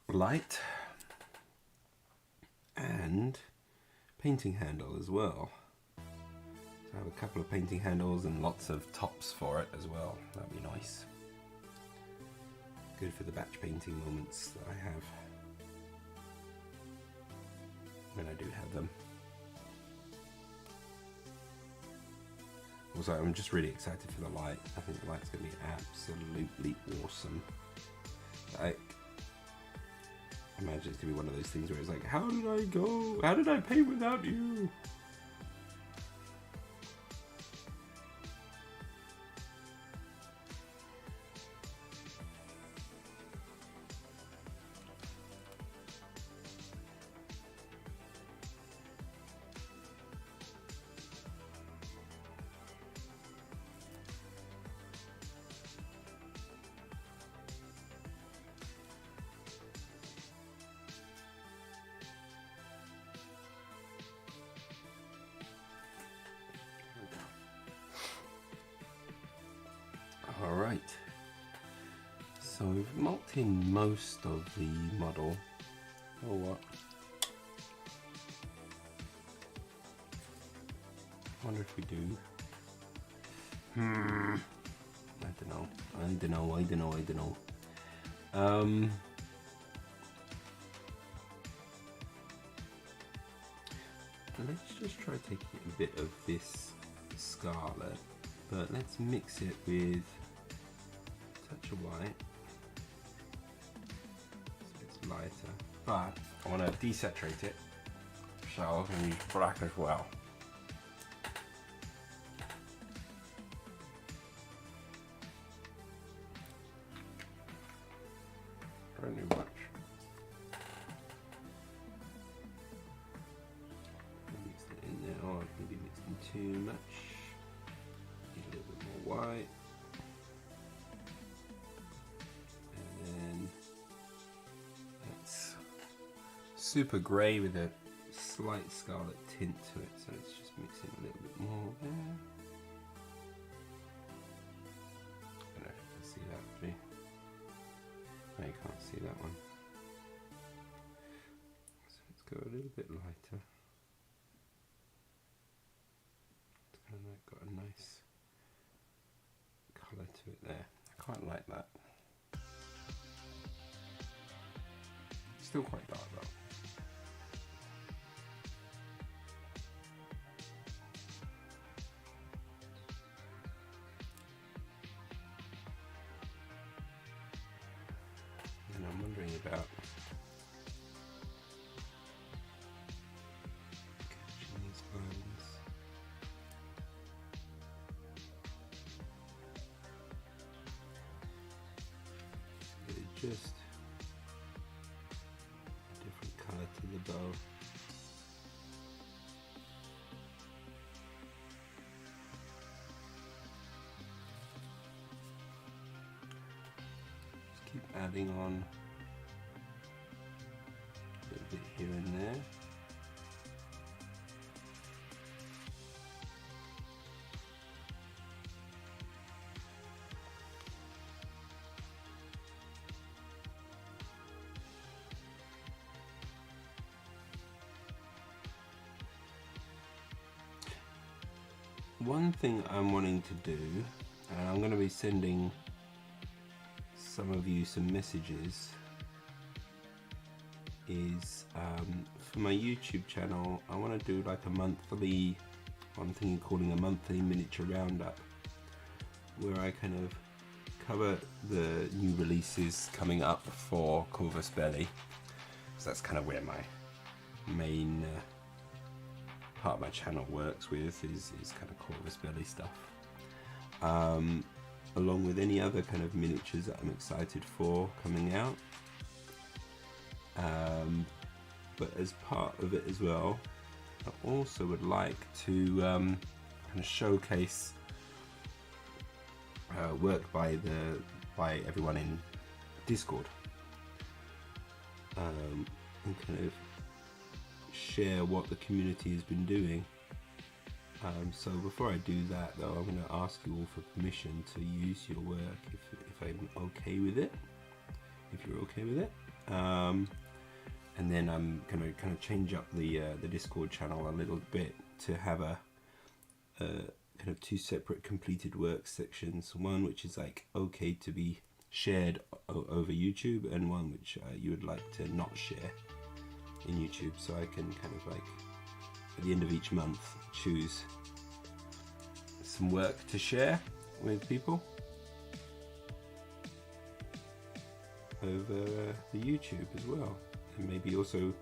light and painting handle as well. So I have a couple of painting handles and lots of tops for it as well. That'd be nice. Good for the batch painting moments that I have, when I do have them. Also, I'm just really excited for the light. I think the light's going to be absolutely awesome. I imagine it's going to be one of those things where it's like, how did I go? How did I paint without you? So we've mulched in most of the model. Oh what? I wonder if we do. I don't know. Let's just try taking a bit of this scarlet, but let's mix it with a touch of white, so it's lighter. But I want to desaturate it, so I'm going to use black as well. Don't do much. Mix it in there. Oh, I think we mixed in too much. Need a little bit more white. And then that's super grey with a slight scarlet tint to it. So let's just mix in a little bit more there. I don't know if you can see that actually. No, you can't see that one. So let's go a little bit lighter. It's kind of got a nice colour to it there. I quite like that. Still quite dark though. And I'm wondering about catching these lines. Just a different colour to the bow. Just keep adding on a little bit here and there. One thing I'm wanting to do, and I'm going to be sending some of you some messages, is for my YouTube channel I want to do like a monthly, I'm thinking of calling a monthly miniature roundup, where I kind of cover the new releases coming up for Corvus Belli, so that's kind of where my main part of my channel works with, is kind of Corvus Belli stuff, along with any other kind of miniatures that I'm excited for coming out, but as part of it as well, I also would like to kind of showcase work by everyone in Discord, and kind of share what the community has been doing. So before I do that though, I'm going to ask you all for permission to use your work if I'm okay with it, if you're okay with it, and then I'm going to kind of change up the Discord channel a little bit to have a kind of two separate completed work sections, one which is like okay to be shared over YouTube, and one which you would like to not share in YouTube, so I can kind of like at the end of each month choose some work to share with people over the YouTube as well, and maybe also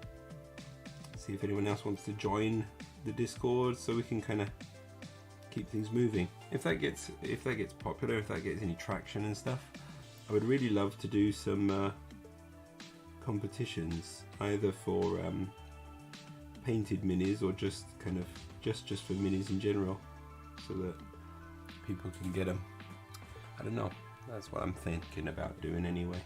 see if anyone else wants to join the Discord so we can kind of keep things moving. If that gets popular, if that gets any traction and stuff, I would really love to do some competitions, either for painted minis or just kind of just for minis in general, so that people can get them. I don't know, that's what I'm thinking about doing anyway.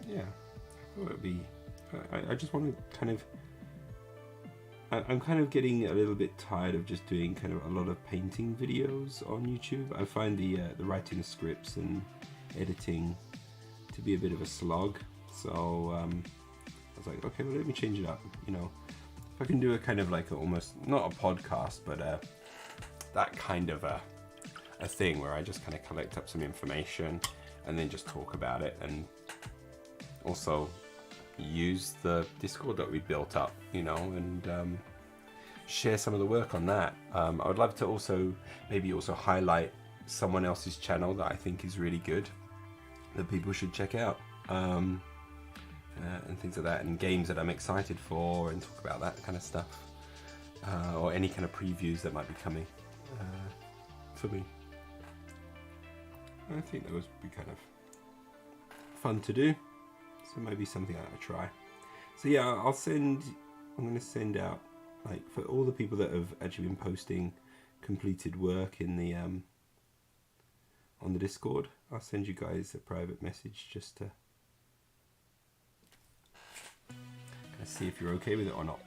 Yeah, I thought it'd be, I just want to kind of I'm kind of getting a little bit tired of just doing kind of a lot of painting videos on YouTube. I find the writing scripts and editing to be a bit of a slog. So I was like, okay, well, let me change it up. You know, if I can do a kind of like almost not a podcast, but that kind of a thing where I just kind of collect up some information and then just talk about it, and also use the Discord that we built up, you know, and share some of the work on that. I would love to also maybe also highlight someone else's channel that I think is really good that people should check out, and things like that, and games that I'm excited for, and talk about that kind of stuff, or any kind of previews that might be coming for me. I think that would be kind of fun to do, so maybe something I'll try. So yeah, I'm going to send out, like, for all the people that have actually been posting completed work in the on the Discord, I'll send you guys a private message just to kind of see if you're okay with it or not.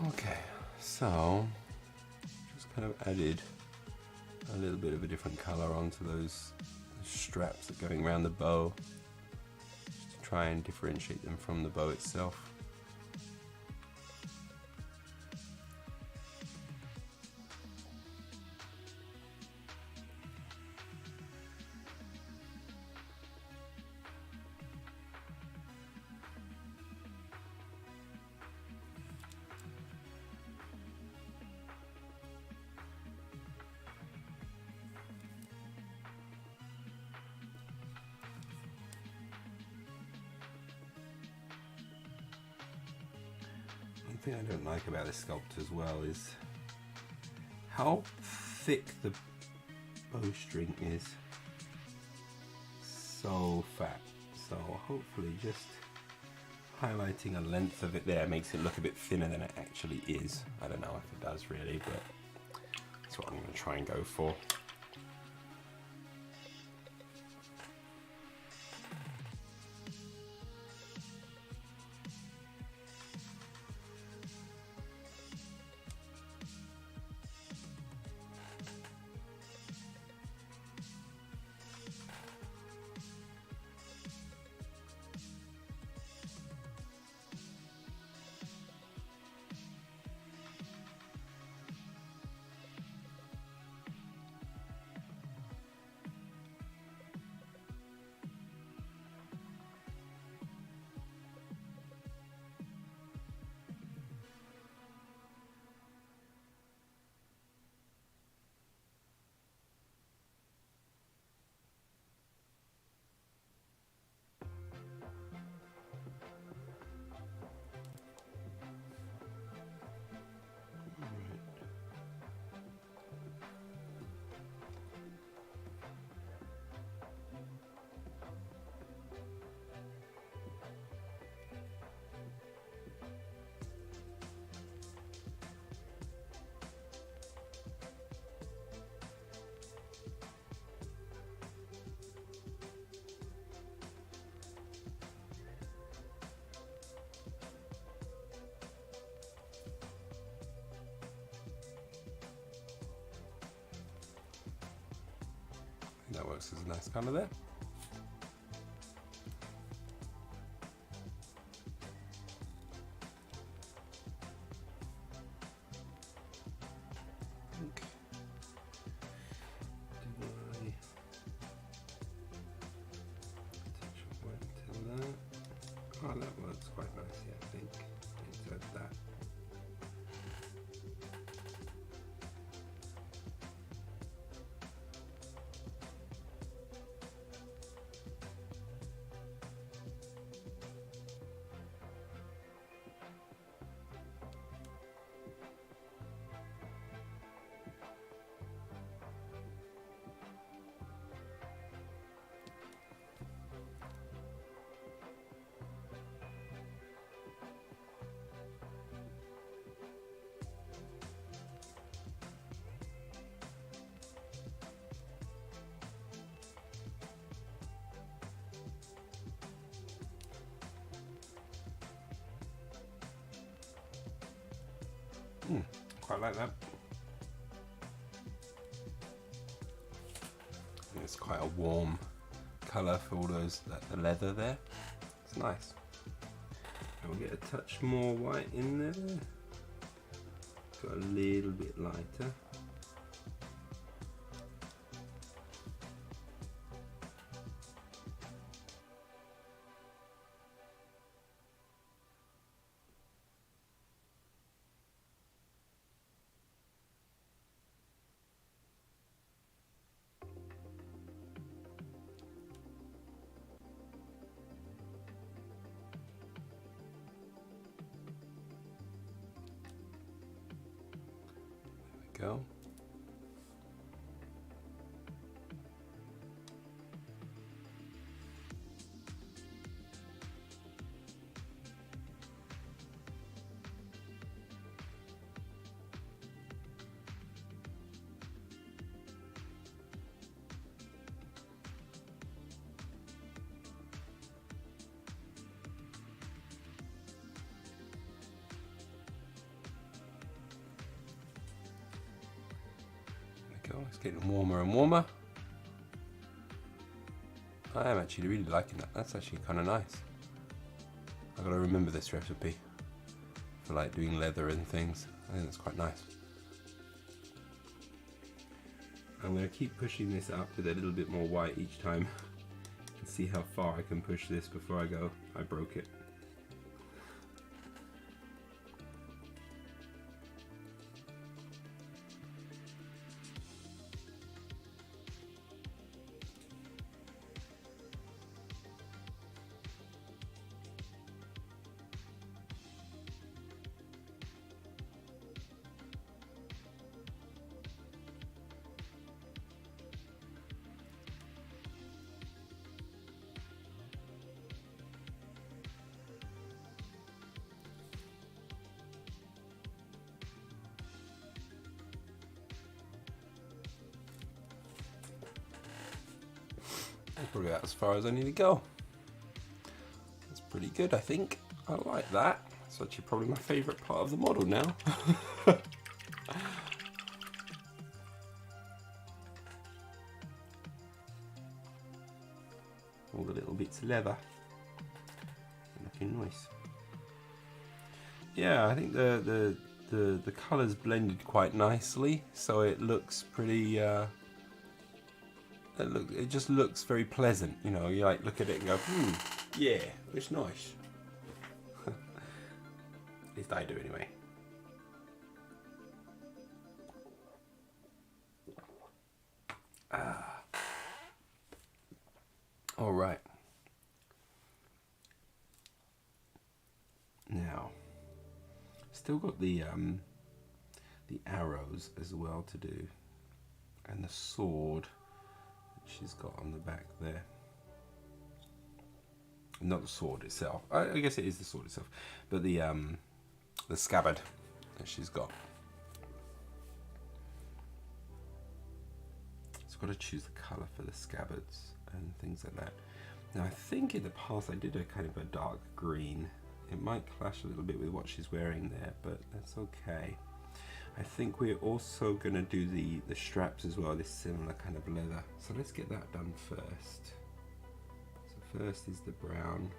Okay, so just kind of added a little bit of a different color onto those straps that are going around the bow, just to try and differentiate them from the bow itself. One thing I don't like about this sculpt as well is how thick the bowstring is. So fat. So hopefully just highlighting a length of it there makes it look a bit thinner than it actually is. I don't know if it does really, but that's what I'm going to try and go for. That works as a nice colour there. Oh, that works quite nicely, I think. Insert that. Quite like that. It's quite a warm colour for all those the leather there. It's nice. And we'll get a touch more white in there. Got a little bit lighter. Go. It's getting warmer and warmer. I am actually really liking that. That's actually kind of nice. I've got to remember this recipe for like doing leather and things. I think that's quite nice. I'm going to keep pushing this up with a little bit more white each time and see how far I can push this before I go, I broke it. That's probably about as far as I need to go. That's pretty good, I think. I like that. It's actually probably my favourite part of the model now. All the little bits of leather. Looking nice. Yeah, I think the colours blended quite nicely, so it looks pretty. It just looks very pleasant, you know. You like look at it and go, yeah, it's nice. At least I do anyway. All right. Now, still got the arrows as well to do, and the sword that she's got on the back there. Not the sword itself. I guess it is the sword itself, but the scabbard that she's got. So I've got to choose the colour for the scabbards and things like that. Now I think in the past I did a kind of a dark green. It might clash a little bit with what she's wearing there, but that's okay. I think we're also going to do the straps as well, this similar kind of leather. So let's get that done first. So first is the brown.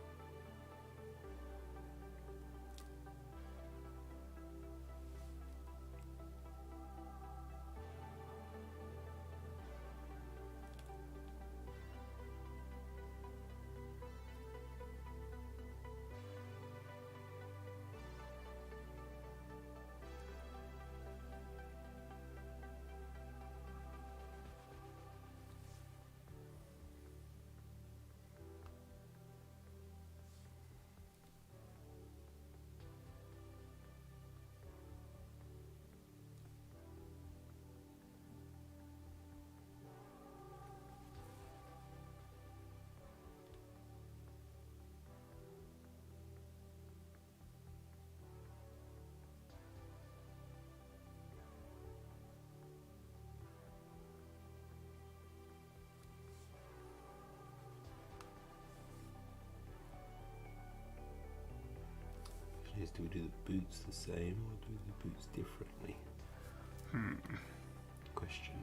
Do we do the boots the same or do we do the boots differently? Question.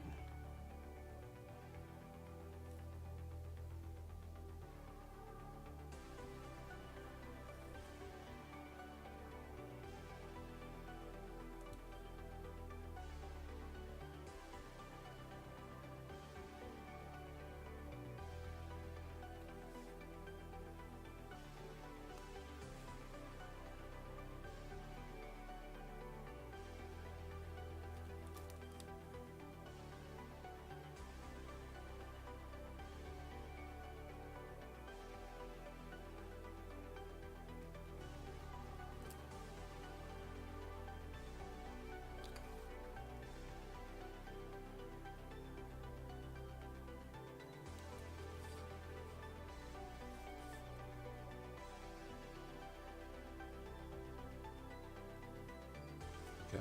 Go.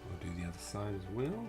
We'll do the other side as well.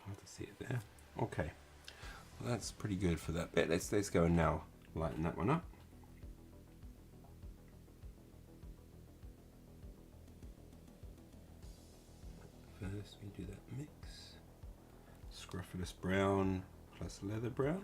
Hard to see it there. Okay, well, that's pretty good for that bit. Let's go and now lighten that one up. First we do that mix. Scrofulous brown plus leather brown.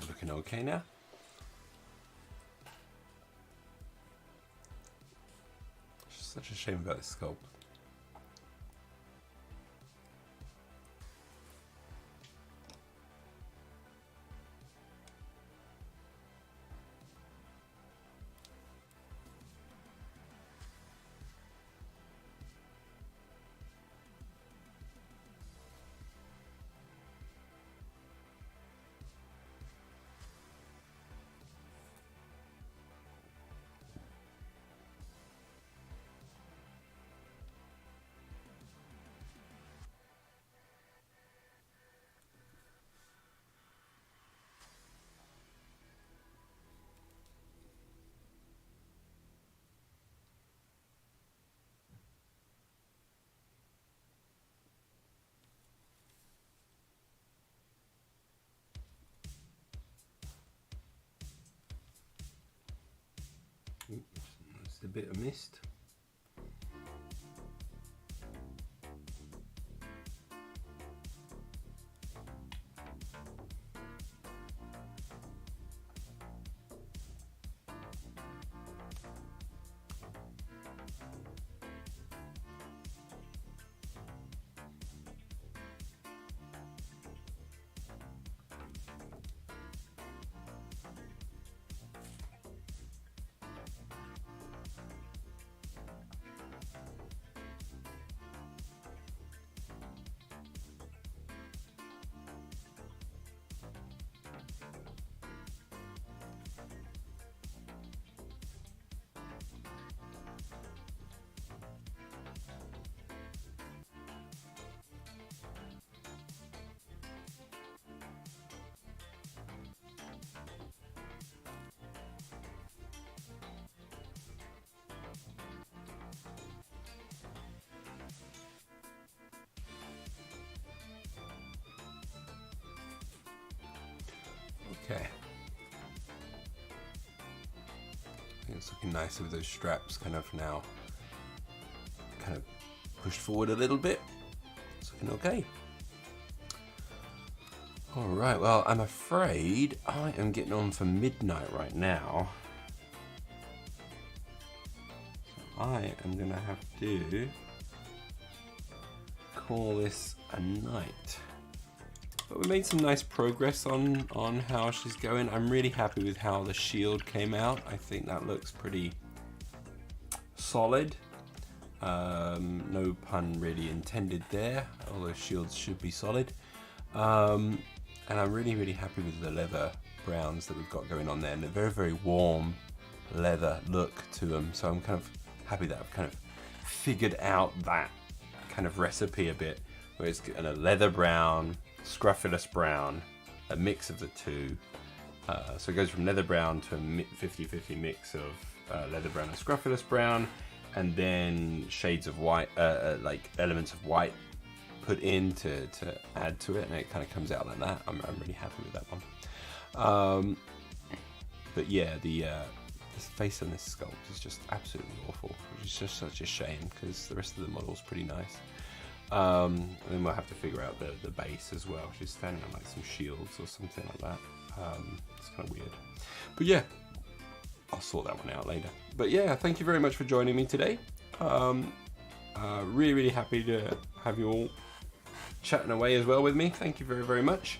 Looking okay now. It's such a shame about this sculpt. That's a bit of mist. Okay. I think it's looking nicer with those straps kind of now kind of pushed forward a little bit. It's looking okay. Alright, well, I'm afraid I am getting on for midnight right now. So I am going to have to call this a night. But we made some nice progress on how she's going. I'm really happy with how the shield came out. I think that looks pretty solid. No pun really intended there, although shields should be solid. And I'm really, really happy with the leather browns that we've got going on there, and a very, very warm leather look to them. So I'm kind of happy that I've kind of figured out that kind of recipe a bit, where it's a leather brown, scruffulous brown, a mix of the two. So it goes from leather brown to a 50-50 mix of leather brown and scruffulous brown, and then shades of white, like elements of white put in to add to it, and it kind of comes out like that. I'm really happy with that one. But yeah, the face on this sculpt is just absolutely awful, which is just such a shame because the rest of the model's pretty nice. And then we'll have to figure out the base as well. She's standing on like some shields or something like that. It's kind of weird. But yeah, I'll sort that one out later. But yeah, thank you very much for joining me today. Really, really happy to have you all chatting away as well with me. Thank you very, very much.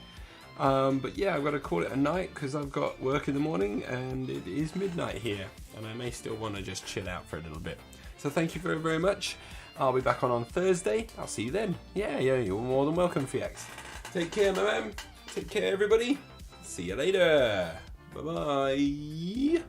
But yeah, I've got to call it a night because I've got work in the morning and it is midnight here, and I may still want to just chill out for a little bit. So thank you very, very much. I'll be back on Thursday. I'll see you then. Yeah, you're more than welcome, Fiax. Take care, my man. Take care, everybody. See you later. Bye-bye.